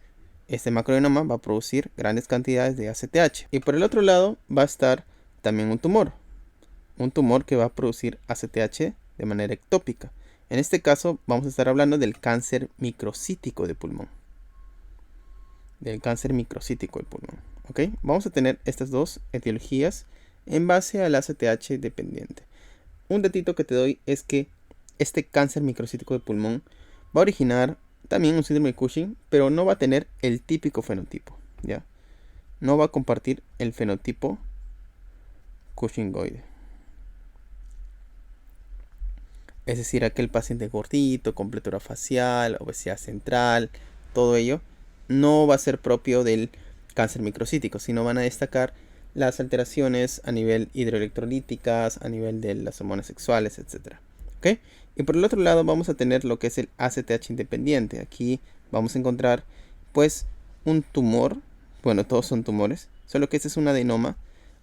Este macroenoma va a producir grandes cantidades de ACTH. Y por el otro lado va a estar también un tumor. Un tumor que va a producir ACTH de manera ectópica. En este caso vamos a estar hablando del cáncer microcítico de pulmón. Del cáncer microcítico del pulmón. ¿Ok? Vamos a tener estas dos etiologías en base al ACTH dependiente. Un datito que te doy es que este cáncer microcítico de pulmón va a originar también un síndrome de Cushing, pero no va a tener el típico fenotipo, ¿ya? No va a compartir el fenotipo Cushingoide. Es decir, aquel paciente gordito, con pletura facial, obesidad central, todo ello, no va a ser propio del cáncer microcítico, sino van a destacar las alteraciones a nivel hidroelectrolíticas, a nivel de las hormonas sexuales, etc. ¿Ok? Y por el otro lado vamos a tener lo que es el ACTH independiente. Aquí vamos a encontrar pues un tumor, bueno, todos son tumores, solo que este es un adenoma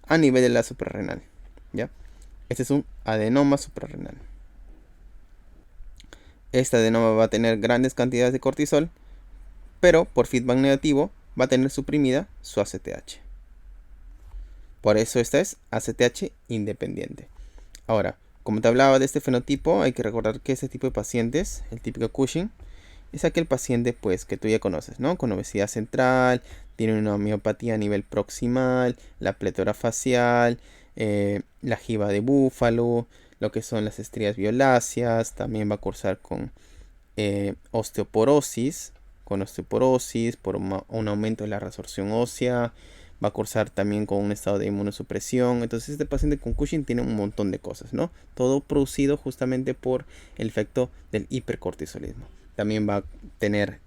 a nivel de la suprarrenal, ¿ya? Este es un adenoma suprarrenal. Este adenoma va a tener grandes cantidades de cortisol, pero por feedback negativo va a tener suprimida su ACTH. Por eso esta es ACTH independiente. Ahora, como te hablaba de este fenotipo, hay que recordar que este tipo de pacientes, el típico Cushing, es aquel paciente pues que tú ya conoces, ¿no? Con obesidad central, tiene una miopatía a nivel proximal, la pletora facial, la jiba de búfalo, lo que son las estrías violáceas, también va a cursar con osteoporosis, por un aumento de la resorción ósea, va a cursar también con un estado de inmunosupresión. Entonces este paciente con Cushing tiene un montón de cosas, ¿no? Todo producido justamente por el efecto del hipercortisolismo. También va a tener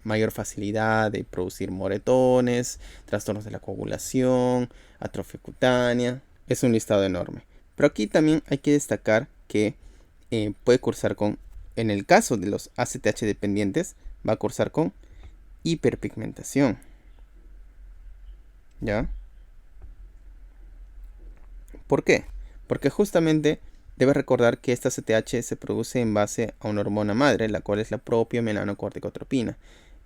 mayor facilidad de producir moretones, trastornos de la coagulación, atrofia cutánea. Es un listado enorme. Pero aquí también hay que destacar que puede cursar con, en el caso de los ACTH dependientes, va a cursar con hiperpigmentación. ¿Ya? ¿Por qué? Porque justamente debes recordar que esta ACTH se produce en base a una hormona madre, la cual es la propia melanocorticotropina.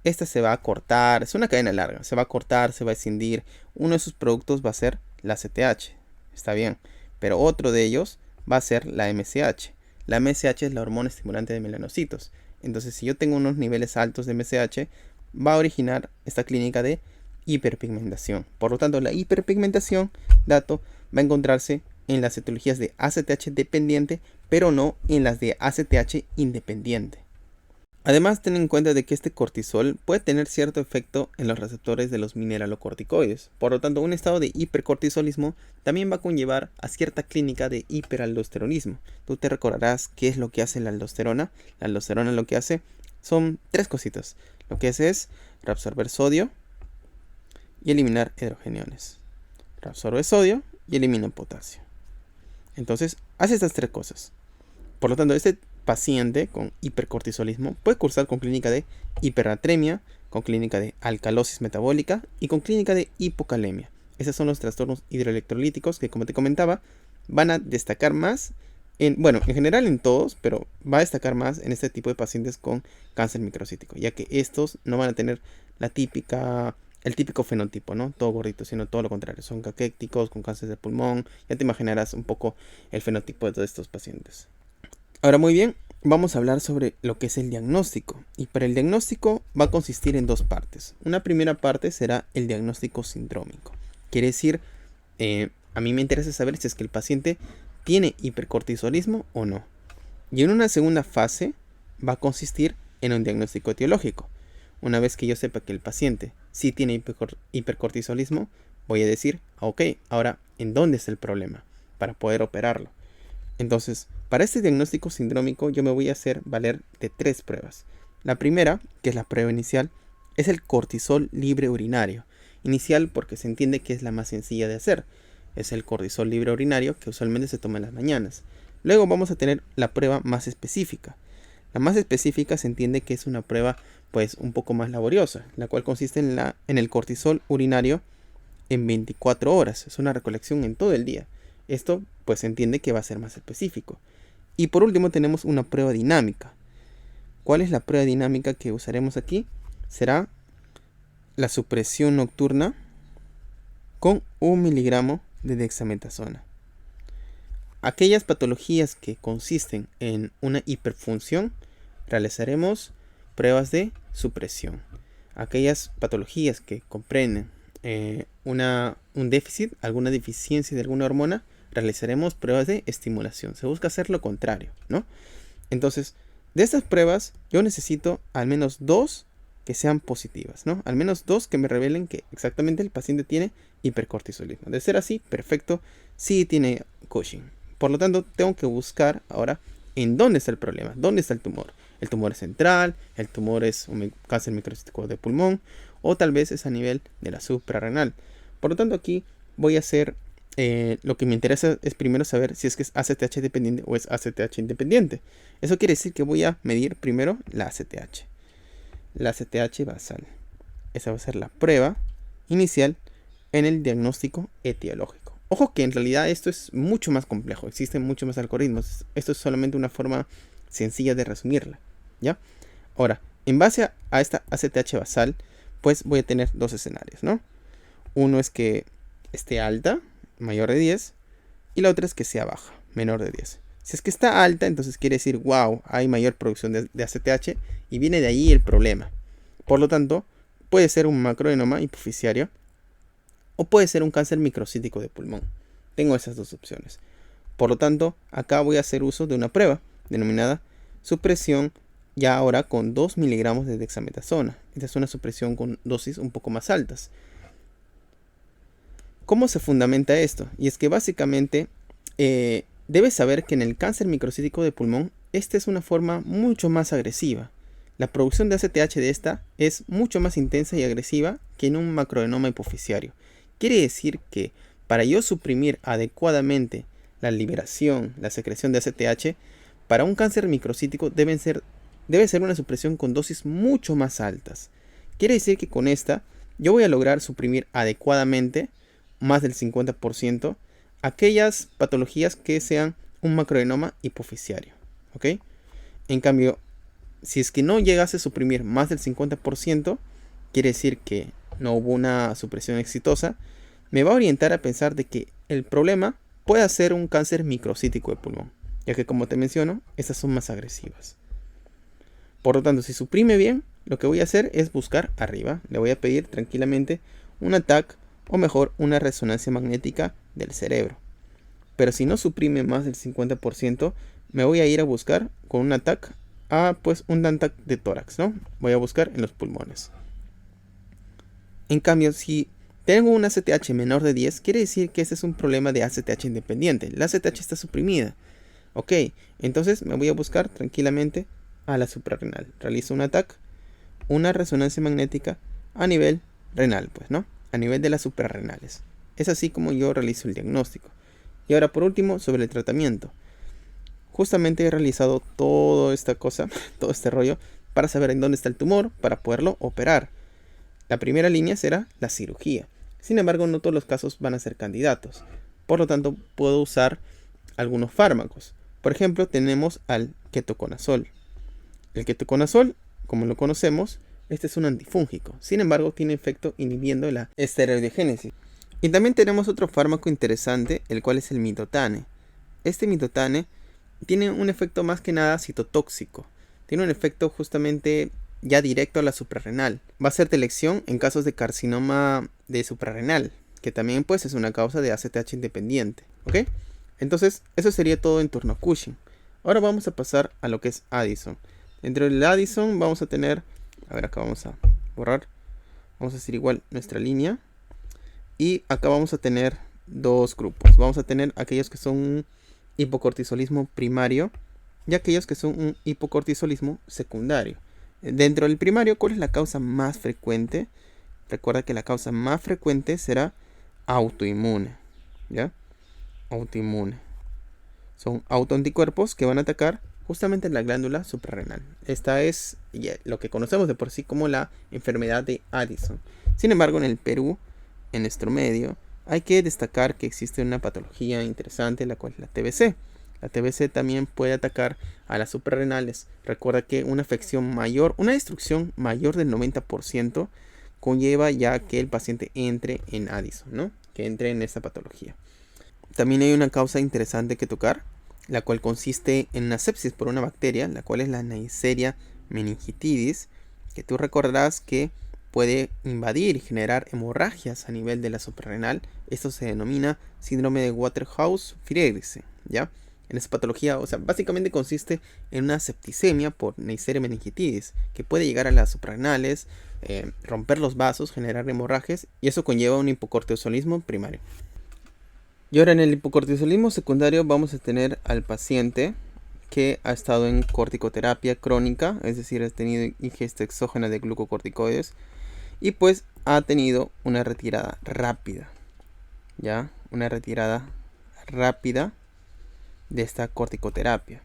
Esta se va a cortar, es una cadena larga, se va a cortar, se va a escindir. Uno de sus productos va a ser la ACTH, está bien, pero otro de ellos va a ser la MSH. La MSH es la hormona estimulante de melanocitos. Entonces, si yo tengo unos niveles altos de MSH, va a originar esta clínica de hiperpigmentación. Por lo tanto, la hiperpigmentación, dato, va a encontrarse en las etiologías de ACTH dependiente, pero no en las de ACTH independiente. Además, ten en cuenta de que este cortisol puede tener cierto efecto en los receptores de los mineralocorticoides. Por lo tanto, un estado de hipercortisolismo también va a conllevar a cierta clínica de hiperaldosteronismo. Tú te recordarás qué es lo que hace la aldosterona. La aldosterona lo que hace son tres cositas. Lo que hace es reabsorber sodio y eliminar hidrogeniones. Reabsorbe sodio y elimina potasio. Entonces, hace estas tres cosas. Por lo tanto, este paciente con hipercortisolismo puede cursar con clínica de hipernatremia, con clínica de alcalosis metabólica y con clínica de hipocalemia. Esos son los trastornos hidroelectrolíticos que, como te comentaba, van a destacar más en general en todos, pero va a destacar más en este tipo de pacientes con cáncer microcítico, ya que estos no van a tener el típico fenotipo, ¿no? Todo gordito, sino todo lo contrario. Son caquéticos, con cáncer de pulmón. Ya te imaginarás un poco el fenotipo de todos estos pacientes. Ahora, muy bien, vamos a hablar sobre lo que es el diagnóstico. Y para el diagnóstico va a consistir en dos partes. Una primera parte será el diagnóstico sindrómico. Quiere decir, a mí me interesa saber si es que el paciente tiene hipercortisolismo o no. Y en una segunda fase va a consistir en un diagnóstico etiológico. Una vez que yo sepa que el paciente sí tiene hipercortisolismo, voy a decir, ok, ahora, ¿en dónde está el problema? Para poder operarlo. Entonces, para este diagnóstico sindrómico yo me voy a hacer valer de tres pruebas. La primera, que es la prueba inicial, es el cortisol libre urinario. Inicial porque se entiende que es la más sencilla de hacer. Es el cortisol libre urinario que usualmente se toma en las mañanas. Luego vamos a tener la prueba más específica. La más específica se entiende que es una prueba pues un poco más laboriosa, la cual consiste en el cortisol urinario en 24 horas. Es una recolección en todo el día. Esto pues se entiende que va a ser más específico. Y por último tenemos una prueba dinámica. ¿Cuál es la prueba dinámica que usaremos aquí? Será la supresión nocturna con 1 miligramo de dexametasona. Aquellas patologías que consisten en una hiperfunción, realizaremos pruebas de supresión. Aquellas patologías que comprenden un déficit, alguna deficiencia de alguna hormona, realizaremos pruebas de estimulación. Se busca hacer lo contrario, ¿no? Entonces, de estas pruebas, yo necesito al menos 2 que sean positivas, ¿no? Al menos 2 que me revelen que exactamente el paciente tiene hipercortisolismo. De ser así, perfecto, sí tiene Cushing. Por lo tanto, tengo que buscar ahora en dónde está el problema, dónde está el tumor. El tumor es central, el tumor es un cáncer microcístico de pulmón, o tal vez es a nivel de la suprarrenal. Por lo tanto, aquí voy a hacer, lo que me interesa es primero saber si es que es ACTH dependiente o es ACTH independiente. Eso quiere decir que voy a medir primero la ACTH. La ACTH basal. Esa va a ser la prueba inicial en el diagnóstico etiológico. Ojo que en realidad esto es mucho más complejo, existen muchos más algoritmos. Esto es solamente una forma sencilla de resumirla, ¿ya? Ahora, en base a esta ACTH basal, pues voy a tener 2 escenarios, ¿no? Uno es que esté alta, mayor de 10, y la otra es que sea baja, menor de 10. Si es que está alta, entonces quiere decir, wow, hay mayor producción de ACTH y viene de ahí el problema. Por lo tanto, puede ser un macroadenoma hipoficiario o puede ser un cáncer microcítico de pulmón. Tengo esas dos opciones. Por lo tanto, acá voy a hacer uso de una prueba denominada supresión, ya ahora con 2 miligramos de dexametasona. Esta es una supresión con dosis un poco más altas. ¿Cómo se fundamenta esto? Y es que básicamente debes saber que en el cáncer microcítico de pulmón, esta es una forma mucho más agresiva. La producción de ACTH de esta es mucho más intensa y agresiva que en un macroadenoma hipoficiario. Quiere decir que para yo suprimir adecuadamente la liberación, la secreción de ACTH, para un cáncer microcítico debe ser una supresión con dosis mucho más altas. Quiere decir que con esta yo voy a lograr suprimir adecuadamente, más del 50%, aquellas patologías que sean un macroadenoma hipoficiario. ¿Ok? En cambio, si es que no llegase a suprimir más del 50%, quiere decir que no hubo una supresión exitosa, me va a orientar a pensar de que el problema puede ser un cáncer microcítico de pulmón, ya que como te menciono, estas son más agresivas. Por lo tanto, si suprime bien, lo que voy a hacer es buscar arriba. Le voy a pedir tranquilamente un TAC o mejor una resonancia magnética del cerebro. Pero si no suprime más del 50%, me voy a ir a buscar con un TAC pues un TAC de tórax, ¿no? Voy a buscar en los pulmones. En cambio, si tengo una ACTH menor de 10, quiere decir que este es un problema de ACTH independiente. La ACTH está suprimida. Ok, entonces me voy a buscar tranquilamente a la suprarrenal. Realizo un TAC, una resonancia magnética a nivel renal, pues, ¿no? A nivel de las suprarrenales. Es así como yo realizo el diagnóstico. Y ahora, por último, sobre el tratamiento. Justamente he realizado toda esta cosa, todo este rollo, para saber en dónde está el tumor, para poderlo operar. La primera línea será la cirugía. Sin embargo, no todos los casos van a ser candidatos. Por lo tanto, puedo usar algunos fármacos. Por ejemplo, tenemos al ketoconazol. El ketoconazol, como lo conocemos, este es un antifúngico. Sin embargo, tiene efecto inhibiendo la esteroidogénesis. Y también tenemos otro fármaco interesante, el cual es el mitotane. Este mitotane tiene un efecto más que nada citotóxico. Tiene un efecto justamente ya directo a la suprarrenal. Va a ser de elección en casos de carcinoma de suprarrenal, que también pues es una causa de ACTH independiente. ¿Ok? Entonces, eso sería todo en torno a Cushing. Ahora vamos a pasar a lo que es Addison. Dentro del Addison vamos a tener, a ver, acá vamos a borrar, vamos a hacer igual nuestra línea. Y acá vamos a tener dos grupos. Vamos a tener aquellos que son un hipocortisolismo primario y aquellos que son un hipocortisolismo secundario. Dentro del primario, ¿cuál es la causa más frecuente? Recuerda que la causa más frecuente será autoinmune, ¿ya? Autoinmune. Son autoanticuerpos que van a atacar justamente la glándula suprarrenal. Esta es lo que conocemos de por sí como la enfermedad de Addison. Sin embargo, en el Perú, en nuestro medio, hay que destacar que existe una patología interesante, la cual es la TBC. La TBC también puede atacar a las suprarrenales. Recuerda que una afección mayor, una destrucción mayor del 90% conlleva ya que el paciente entre en Addison, ¿no? Que entre en esta patología. También hay una causa interesante que tocar, la cual consiste en una sepsis por una bacteria, la cual es la Neisseria meningitidis, que tú recordarás que puede invadir y generar hemorragias a nivel de la suprarrenal. Esto se denomina síndrome de Waterhouse-Friderichsen, ¿ya? En esta patología, o sea, básicamente consiste en una septicemia por Neisseria meningitidis, que puede llegar a las suprarrenales, romper los vasos, generar hemorragias, y eso conlleva un hipocortisolismo primario. Y ahora en el hipocortisolismo secundario vamos a tener al paciente que ha estado en corticoterapia crónica, es decir, ha tenido ingesta exógena de glucocorticoides y pues ha tenido una retirada rápida, ¿ya? Una retirada rápida de esta corticoterapia.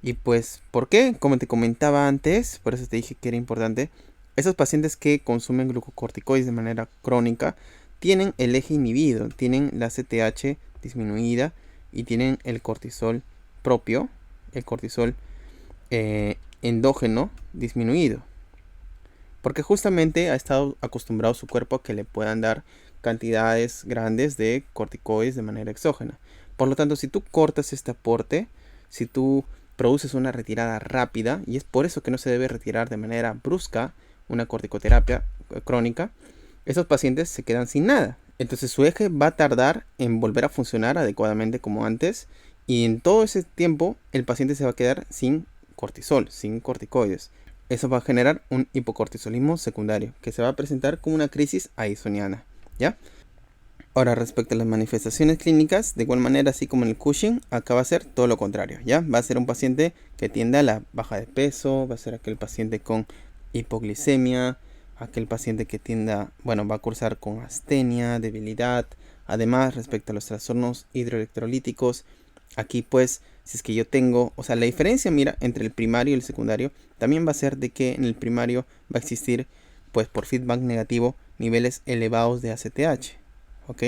Y pues, ¿por qué? Como te comentaba antes, por eso te dije que era importante, esos pacientes que consumen glucocorticoides de manera crónica tienen el eje inhibido, tienen la CTH disminuida y tienen el cortisol propio, el cortisol endógeno disminuido, porque justamente ha estado acostumbrado su cuerpo a que le puedan dar cantidades grandes de corticoides de manera exógena. Por lo tanto, si tú cortas este aporte, si tú produces una retirada rápida, y es por eso que no se debe retirar de manera brusca una corticoterapia crónica, esos pacientes se quedan sin nada. Entonces su eje va a tardar en volver a funcionar adecuadamente como antes, y en todo ese tiempo el paciente se va a quedar sin cortisol, sin corticoides. Eso va a generar un hipocortisolismo secundario que se va a presentar como una crisis addisoniana, ¿ya? Ahora, respecto a las manifestaciones clínicas, de igual manera, así como en el Cushing, acá va a ser todo lo contrario, ¿ya? Va a ser un paciente que tiende a la baja de peso, va a ser aquel paciente con hipoglicemia, aquel paciente que tienda, bueno, va a cursar con astenia, debilidad. Además, respecto a los trastornos hidroelectrolíticos, aquí pues, si es que yo tengo, o sea, la diferencia, mira, entre el primario y el secundario, también va a ser de que en el primario va a existir, pues por feedback negativo, niveles elevados de ACTH, ¿ok?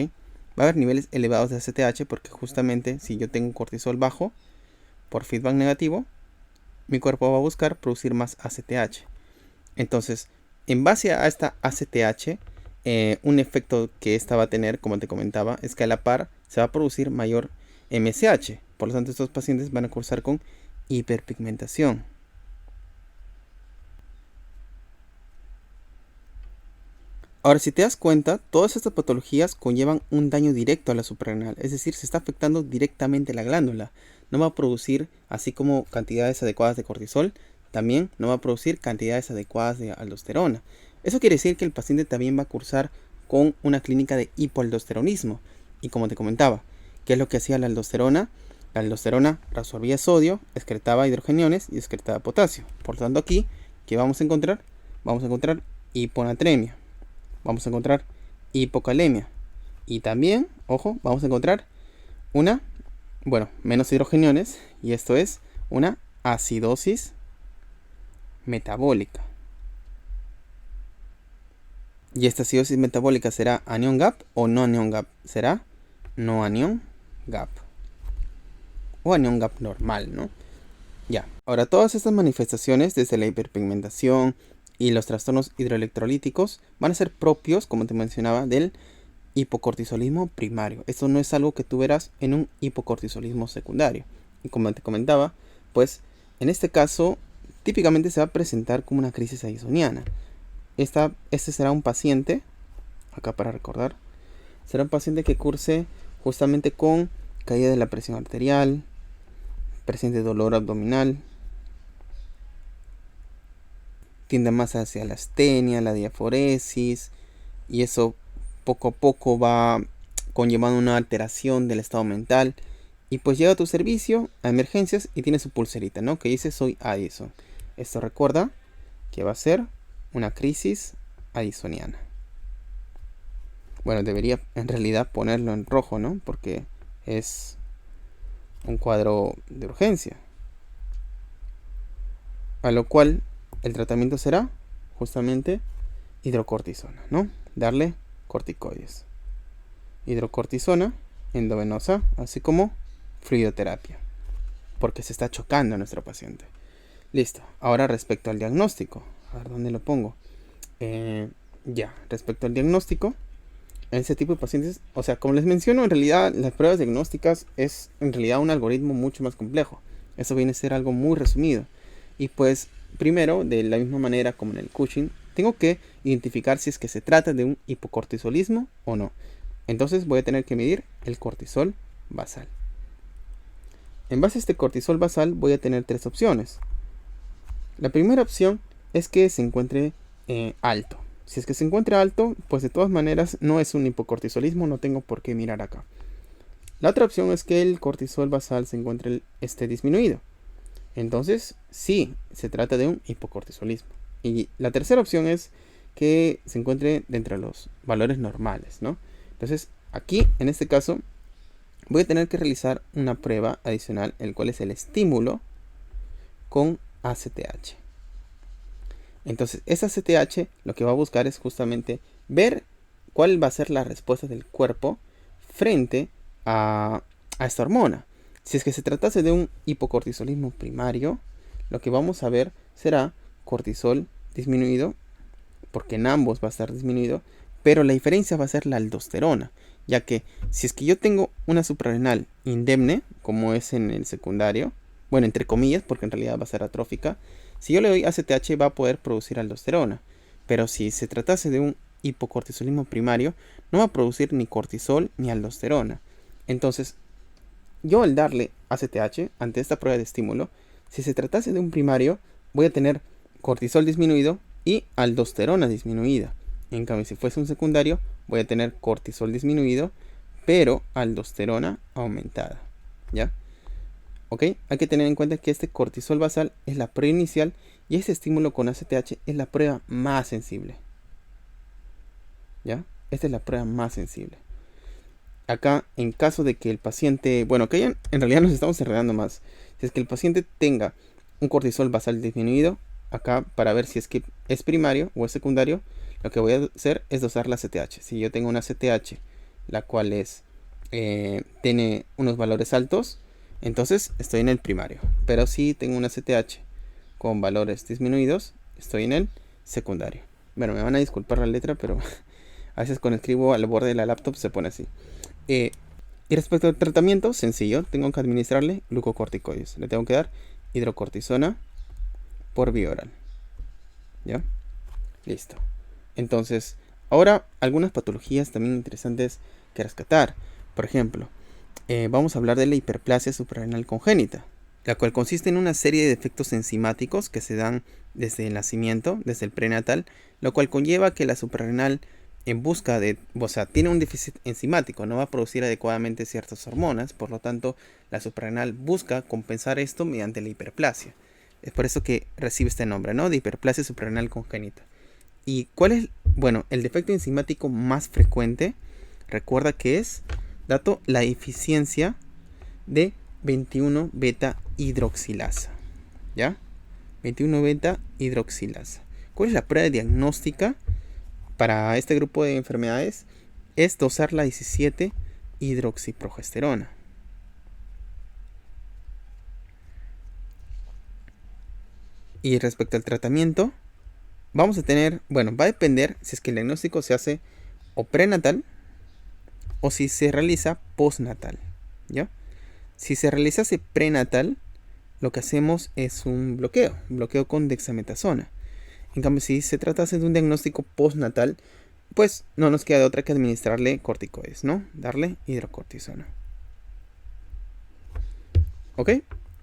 Va a haber niveles elevados de ACTH porque justamente si yo tengo cortisol bajo, por feedback negativo, mi cuerpo va a buscar producir más ACTH. Entonces, en base a esta ACTH, un efecto que esta va a tener, como te comentaba, es que a la par se va a producir mayor MSH. Por lo tanto, estos pacientes van a cursar con hiperpigmentación. Ahora, si te das cuenta, todas estas patologías conllevan un daño directo a la suprarrenal, es decir, se está afectando directamente la glándula. No va a producir, así como cantidades adecuadas de cortisol, también no va a producir cantidades adecuadas de aldosterona. Eso quiere decir que el paciente también va a cursar con una clínica de hipoaldosteronismo. Y como te comentaba, ¿qué es lo que hacía la aldosterona? La aldosterona reabsorbía sodio, excretaba hidrogeniones y excretaba potasio. Por lo tanto, aquí, ¿qué vamos a encontrar? Vamos a encontrar hiponatremia. Vamos a encontrar hipocalemia. Y también, ojo, vamos a encontrar menos hidrogeniones. Y esto es una acidosis metabólica. Y esta acidosis metabólica será anion gap o no anion gap. Será no anion gap. O anion gap normal, ¿no? Ya. Ahora, todas estas manifestaciones, desde la hiperpigmentación y los trastornos hidroelectrolíticos, van a ser propios, como te mencionaba, del hipocortisolismo primario. Esto no es algo que tú verás en un hipocortisolismo secundario. Y como te comentaba, pues en este caso típicamente se va a presentar como una crisis addisoniana. Este será un paciente, acá para recordar, será un paciente que curse justamente con caída de la presión arterial, presente dolor abdominal, tiende más hacia la astenia, la diaforesis, y eso poco a poco va conllevando una alteración del estado mental. Y pues llega a tu servicio a emergencias y tiene su pulserita, ¿no? Que dice soy Addison. Esto recuerda que va a ser una crisis addisoniana. Bueno, debería en realidad ponerlo en rojo, ¿no? Porque es un cuadro de urgencia. A lo cual el tratamiento será justamente hidrocortisona, ¿no? Darle corticoides. Hidrocortisona endovenosa, así como fluidoterapia, porque se está chocando a nuestro paciente. Listo. Ahora respecto al diagnóstico. A ver, ¿dónde lo pongo? Respecto al diagnóstico, en ese tipo de pacientes, o sea, como les menciono, en realidad las pruebas diagnósticas es en realidad un algoritmo mucho más complejo. Eso viene a ser algo muy resumido. Y pues, primero, de la misma manera como en el Cushing, tengo que identificar si es que se trata de un hipocortisolismo o no. Entonces voy a tener que medir el cortisol basal. En base a este cortisol basal voy a tener tres opciones. La primera opción es que se encuentre alto. Si es que se encuentra alto, pues de todas maneras no es un hipocortisolismo, no tengo por qué mirar acá. La otra opción es que el cortisol basal se encuentre disminuido. Entonces, sí, se trata de un hipocortisolismo. Y la tercera opción es que se encuentre dentro de los valores normales, ¿no? Entonces, aquí, en este caso, voy a tener que realizar una prueba adicional, el cual es el estímulo con ACTH. Entonces, esa ACTH lo que va a buscar es justamente ver cuál va a ser la respuesta del cuerpo frente a esta hormona. Si es que se tratase de un hipocortisolismo primario, lo que vamos a ver será cortisol disminuido, porque en ambos va a estar disminuido, pero la diferencia va a ser la aldosterona, ya que si es que yo tengo una suprarrenal indemne, como es en el secundario, bueno, entre comillas, porque en realidad va a ser atrófica, si yo le doy ACTH va a poder producir aldosterona, pero si se tratase de un hipocortisolismo primario, no va a producir ni cortisol ni aldosterona. Entonces, yo al darle ACTH ante esta prueba de estímulo, si se tratase de un primario, voy a tener cortisol disminuido y aldosterona disminuida. En cambio, si fuese un secundario, voy a tener cortisol disminuido, pero aldosterona aumentada. ¿Ya? ¿Ok? Hay que tener en cuenta que este cortisol basal es la prueba inicial y este estímulo con ACTH es la prueba más sensible. ¿Ya? Esta es la prueba más sensible. Acá, en caso de que el paciente, bueno, que en realidad nos estamos enredando más. Si es que el paciente tenga un cortisol basal disminuido, acá para ver si es que es primario o es secundario, lo que voy a hacer es dosar la ACTH. Si yo tengo una ACTH, la cual tiene unos valores altos, entonces estoy en el primario. Pero si tengo una ACTH con valores disminuidos, estoy en el secundario. Bueno, me van a disculpar la letra, pero a veces cuando escribo al borde de la laptop se pone así. Y respecto al tratamiento, sencillo, tengo que administrarle glucocorticoides. Le tengo que dar hidrocortisona por vía oral. ¿Ya? Listo. Entonces, ahora algunas patologías también interesantes que rescatar. Por ejemplo, vamos a hablar de la hiperplasia suprarrenal congénita, la cual consiste en una serie de defectos enzimáticos que se dan desde el nacimiento, desde el prenatal, lo cual conlleva que la suprarrenal tiene un déficit enzimático, no va a producir adecuadamente ciertas hormonas, por lo tanto, la suprarrenal busca compensar esto mediante la hiperplasia. Es por eso que recibe este nombre, ¿no? De hiperplasia suprarrenal congénita. ¿Y cuál es, el defecto enzimático más frecuente? Recuerda que es, la deficiencia de 21 beta hidroxilasa, ¿ya? 21 beta hidroxilasa. ¿Cuál es la prueba diagnóstica para este grupo de enfermedades? Es dosar la 17 hidroxiprogesterona. Y respecto al tratamiento, vamos a tener, va a depender si es que el diagnóstico se hace o prenatal o si se realiza postnatal, ¿ya? Si se realizase prenatal, lo que hacemos es un bloqueo con dexametasona. En cambio, si se tratase de un diagnóstico postnatal, pues no nos queda de otra que administrarle corticoides, ¿no? Darle hidrocortisona. ¿Ok?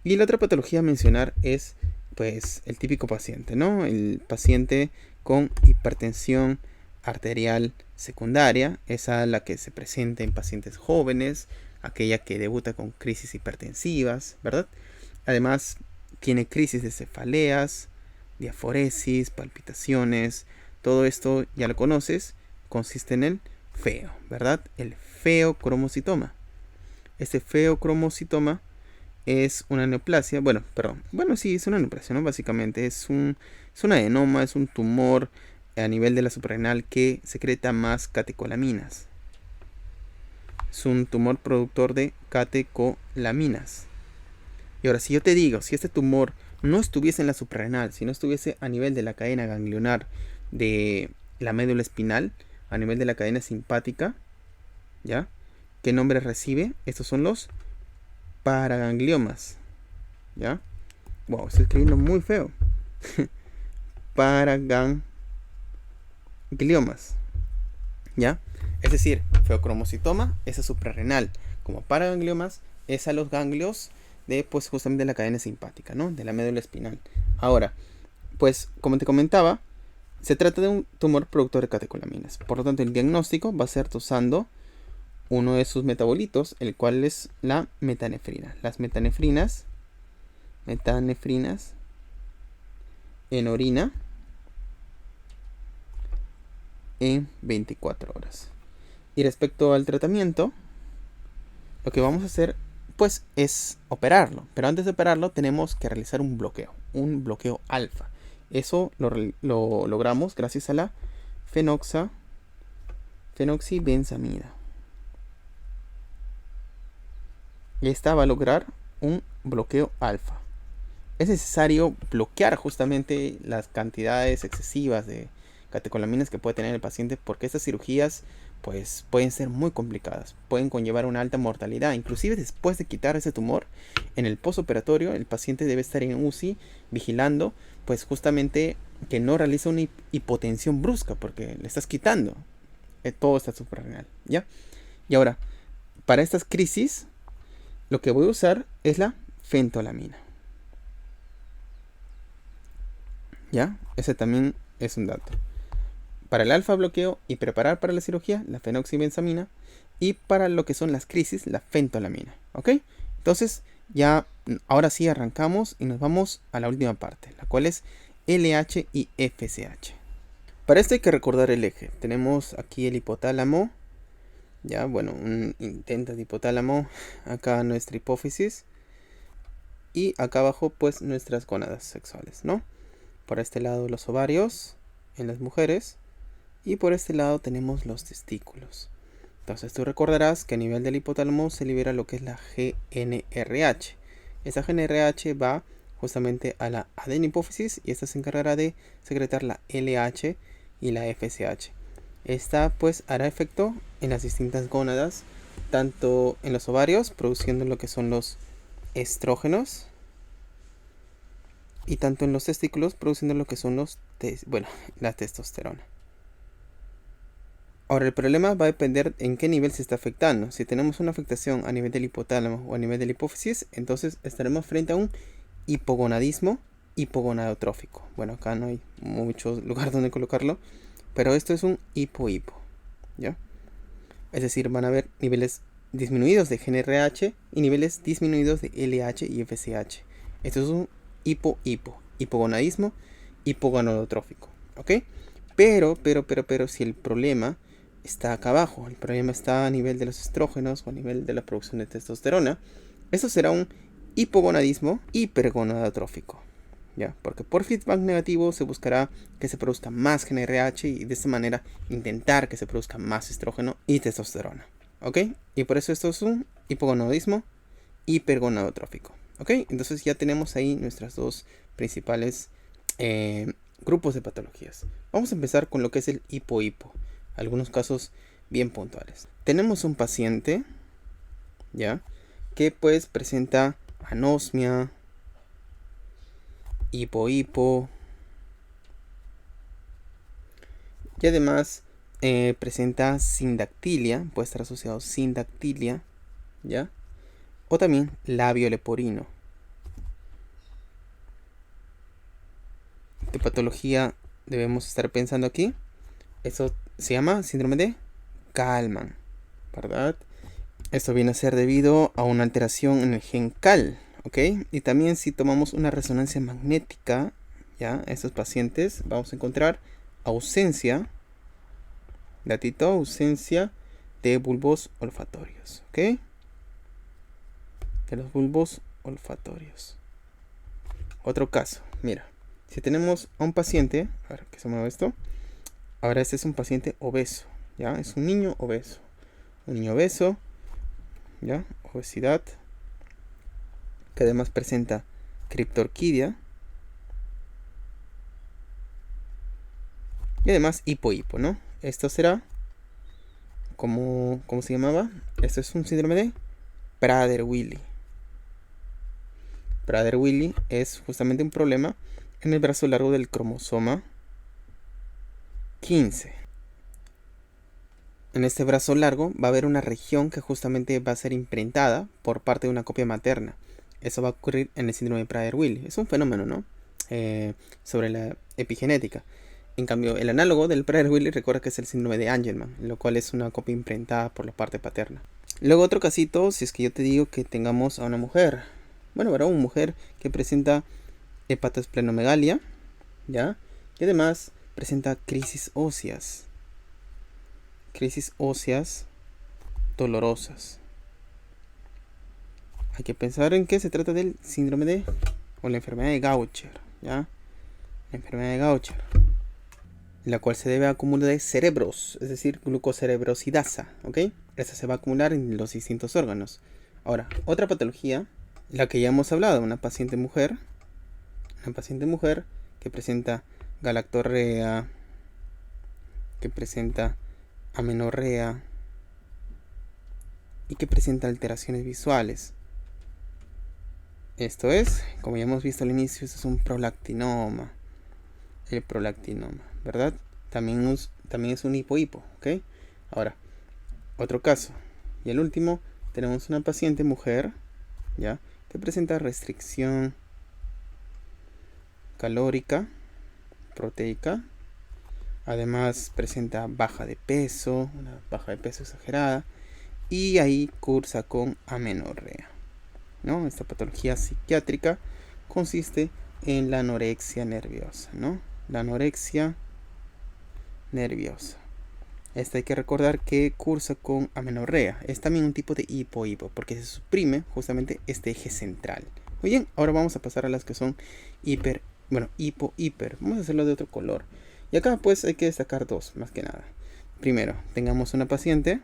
Y la otra patología a mencionar es, pues, el típico paciente, ¿no? El paciente con hipertensión arterial secundaria, esa la que se presenta en pacientes jóvenes, aquella que debuta con crisis hipertensivas, ¿verdad? Además, tiene crisis de cefaleas, diaforesis, palpitaciones, todo esto ya lo conoces, consiste en el FEO, ¿verdad? El feocromocitoma. Este feocromocitoma es una neoplasia, bueno, perdón, bueno, sí, es una neoplasia, ¿no? Básicamente es un adenoma, es un tumor a nivel de la suprarrenal que secreta más catecolaminas. Es un tumor productor de catecolaminas. Y ahora, si yo te digo, si este tumor no estuviese en la suprarrenal, si no estuviese a nivel de la cadena ganglionar de la médula espinal, a nivel de la cadena simpática, ¿ya? ¿Qué nombre recibe? Estos son los paragangliomas, ¿ya? Wow, estoy escribiendo muy feo. Paragangliomas, ¿ya? Es decir, feocromocitoma es a suprarrenal, como paragangliomas es a los ganglios de, pues, justamente la cadena simpática, ¿no? De la médula espinal. Ahora, pues, como te comentaba, se trata de un tumor productor de catecolaminas. Por lo tanto, el diagnóstico va a ser usando uno de sus metabolitos, el cual es la metanefrina. Las metanefrinas en orina en 24 horas. Y respecto al tratamiento, lo que vamos a hacer pues es operarlo. Pero antes de operarlo tenemos que realizar un bloqueo alfa. Eso lo logramos gracias a la fenoxibenzamida. Esta va a lograr un bloqueo alfa. Es necesario bloquear justamente las cantidades excesivas de catecolaminas que puede tener el paciente, porque estas cirugías pues pueden ser muy complicadas, pueden conllevar una alta mortalidad. Inclusive después de quitar ese tumor, en el postoperatorio el paciente debe estar en UCI vigilando pues justamente que no realice una hipotensión brusca, porque le estás quitando todo está suprarrenal, ¿ya? Y ahora, para estas crisis lo que voy a usar es la fentolamina, ¿ya? Ese también es un dato. Para el alfa bloqueo y preparar para la cirugía, la fenoxibenzamina. Y para lo que son las crisis, la fentolamina. ¿Ok? Entonces, ya ahora sí arrancamos y nos vamos a la última parte, la cual es LH y FSH. Para esto hay que recordar el eje. Tenemos aquí el hipotálamo. Ya, bueno, un intento de hipotálamo. Acá nuestra hipófisis. Y acá abajo, pues, nuestras gónadas sexuales, ¿no? Por este lado, los ovarios en las mujeres. Y por este lado tenemos los testículos. Entonces tú recordarás que a nivel del hipotálamo se libera lo que es la GnRH. Esa GnRH va justamente a la adenopófisis y esta se encargará de secretar la LH y la FSH. Esta pues hará efecto en las distintas gónadas, tanto en los ovarios produciendo lo que son los estrógenos y tanto en los testículos produciendo lo que son la testosterona. Ahora, el problema va a depender en qué nivel se está afectando. Si tenemos una afectación a nivel del hipotálamo o a nivel de la hipófisis, entonces estaremos frente a un hipogonadismo hipogonadotrófico. Bueno, acá no hay mucho lugar donde colocarlo, pero esto es un hipo-hipo, ¿ya? Es decir, van a haber niveles disminuidos de GnRH y niveles disminuidos de LH y FSH. Esto es un hipo-hipo, hipogonadismo hipogonadotrófico, ¿ok? Pero, si el problema está acá abajo, el problema está a nivel de los estrógenos o a nivel de la producción de testosterona, eso será un hipogonadismo hipergonadotrófico, ¿ya? Porque por feedback negativo se buscará que se produzca más GnRH y de esta manera intentar que se produzca más estrógeno y testosterona, ¿ok? Y por eso esto es un hipogonadismo hipergonadotrófico, ¿ok? Entonces ya tenemos ahí nuestras dos principales grupos de patologías. Vamos a empezar con lo que es el hipo-hipo. Algunos casos bien puntuales. Tenemos un paciente, ¿ya? Que pues presenta anosmia, hipo-hipo. Y además presenta sindactilia, puede estar asociado a sindactilia, ¿ya? O también labio leporino. ¿Qué patología debemos estar pensando aquí? Eso se llama síndrome de Kallmann, ¿verdad? Esto viene a ser debido a una alteración en el gen CAL, ¿ok? Y también si tomamos una resonancia magnética, ¿ya? Estos pacientes vamos a encontrar ausencia de bulbos olfatorios, ¿ok? De los bulbos olfatorios. Otro caso, mira, si tenemos a un paciente, a ver que se mueva esto. Ahora este es un paciente obeso, ¿ya? Es un niño obeso. Un niño obeso, ¿ya? Obesidad, que además presenta criptorquidia. Y además hipo, ¿no? Esto será, ¿cómo se llamaba? Esto es un síndrome de Prader-Willi. Prader-Willi es justamente un problema en el brazo largo del cromosoma 15. En este brazo largo va a haber una región que justamente va a ser imprintada por parte de una copia materna. Eso va a ocurrir en el síndrome de Prader-Willi. Es un fenómeno, ¿no? Sobre la epigenética. En cambio, el análogo del Prader-Willi recuerda que es el síndrome de Angelman, lo cual es una copia imprintada por la parte paterna. Luego otro casito, si es que yo te digo que tengamos a una mujer, bueno, una mujer que presenta hepatosplenomegalia, ¿ya? Y además presenta crisis óseas dolorosas. Hay que pensar en que se trata del síndrome de, o la enfermedad de Gaucher, ¿ya? La enfermedad de Gaucher, la cual se debe a acúmulo de cerebros, es decir, glucocerebrosidasa, ¿ok? Esta se va a acumular en los distintos órganos. Ahora, otra patología, la que ya hemos hablado, una paciente mujer que presenta galactorrea, que presenta amenorrea y que presenta alteraciones visuales. Esto es, como ya hemos visto al inicio, esto es un prolactinoma. El prolactinoma, ¿verdad? También es un hipo, ¿ok? Ahora, otro caso. Y el último, tenemos una paciente mujer, ¿ya? Que presenta restricción calórica, proteica. Además presenta baja de peso, una baja de peso exagerada. Y ahí cursa con amenorrea, ¿no? Esta patología psiquiátrica consiste en la anorexia nerviosa, ¿no? La anorexia nerviosa. Esta hay que recordar que cursa con amenorrea. Es también un tipo de hipo, porque se suprime justamente este eje central. Muy bien, ahora vamos a pasar a las que son hipo. Vamos a hacerlo de otro color. Y acá pues hay que destacar dos, más que nada. Primero, tengamos una paciente.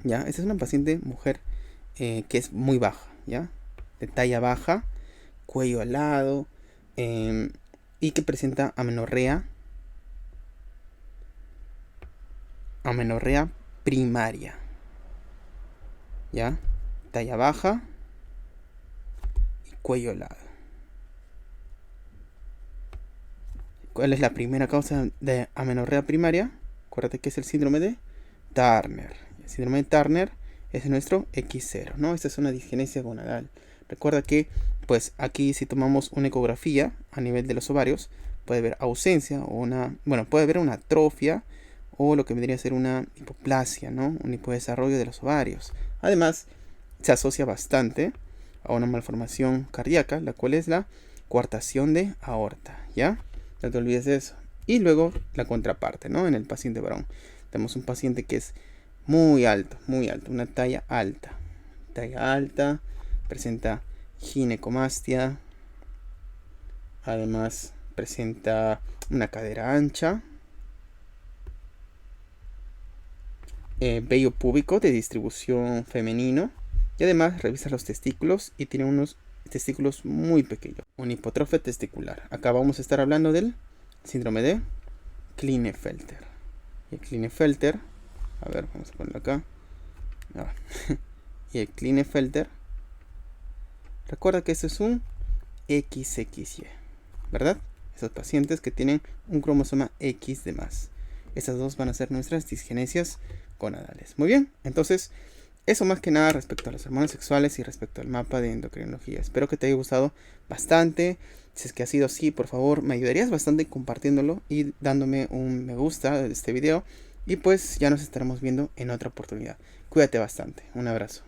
Ya, esta es una paciente mujer que es muy baja, ¿ya? De talla baja, cuello alado, y que presenta amenorrea primaria, ¿ya? Talla baja y cuello alado. ¿Cuál es la primera causa de amenorrea primaria? Acuérdate que es el síndrome de Turner. El síndrome de Turner es nuestro X0, ¿no? Esta es una disgenesia gonadal. Recuerda que, pues aquí si tomamos una ecografía a nivel de los ovarios, puede haber ausencia o puede haber una atrofia o lo que vendría a ser una hipoplasia, ¿no? Un hipodesarrollo de los ovarios. Además, se asocia bastante a una malformación cardíaca, la cual es la coartación de aorta, ¿ya? No te olvides de eso. Y luego la contraparte, ¿no? En el paciente varón. Tenemos un paciente que es muy alto, una talla alta. Presenta ginecomastia. Además presenta una cadera ancha. Vello púbico de distribución femenino. Y además revisa los testículos y tiene unos testículos muy pequeños. Una hipotrofia testicular. Acá vamos a estar hablando del síndrome de Klinefelter. Y el Klinefelter, a ver, vamos a ponerlo acá. Y el Klinefelter, recuerda que esto es un XXY, ¿verdad? Esos pacientes que tienen un cromosoma X de más. Estas dos van a ser nuestras disgenesias gonadales. Muy bien, entonces eso más que nada respecto a las hormonas sexuales y respecto al mapa de endocrinología. Espero que te haya gustado bastante. Si es que ha sido así, por favor, me ayudarías bastante compartiéndolo y dándome un me gusta de este video. Y pues ya nos estaremos viendo en otra oportunidad. Cuídate bastante. Un abrazo.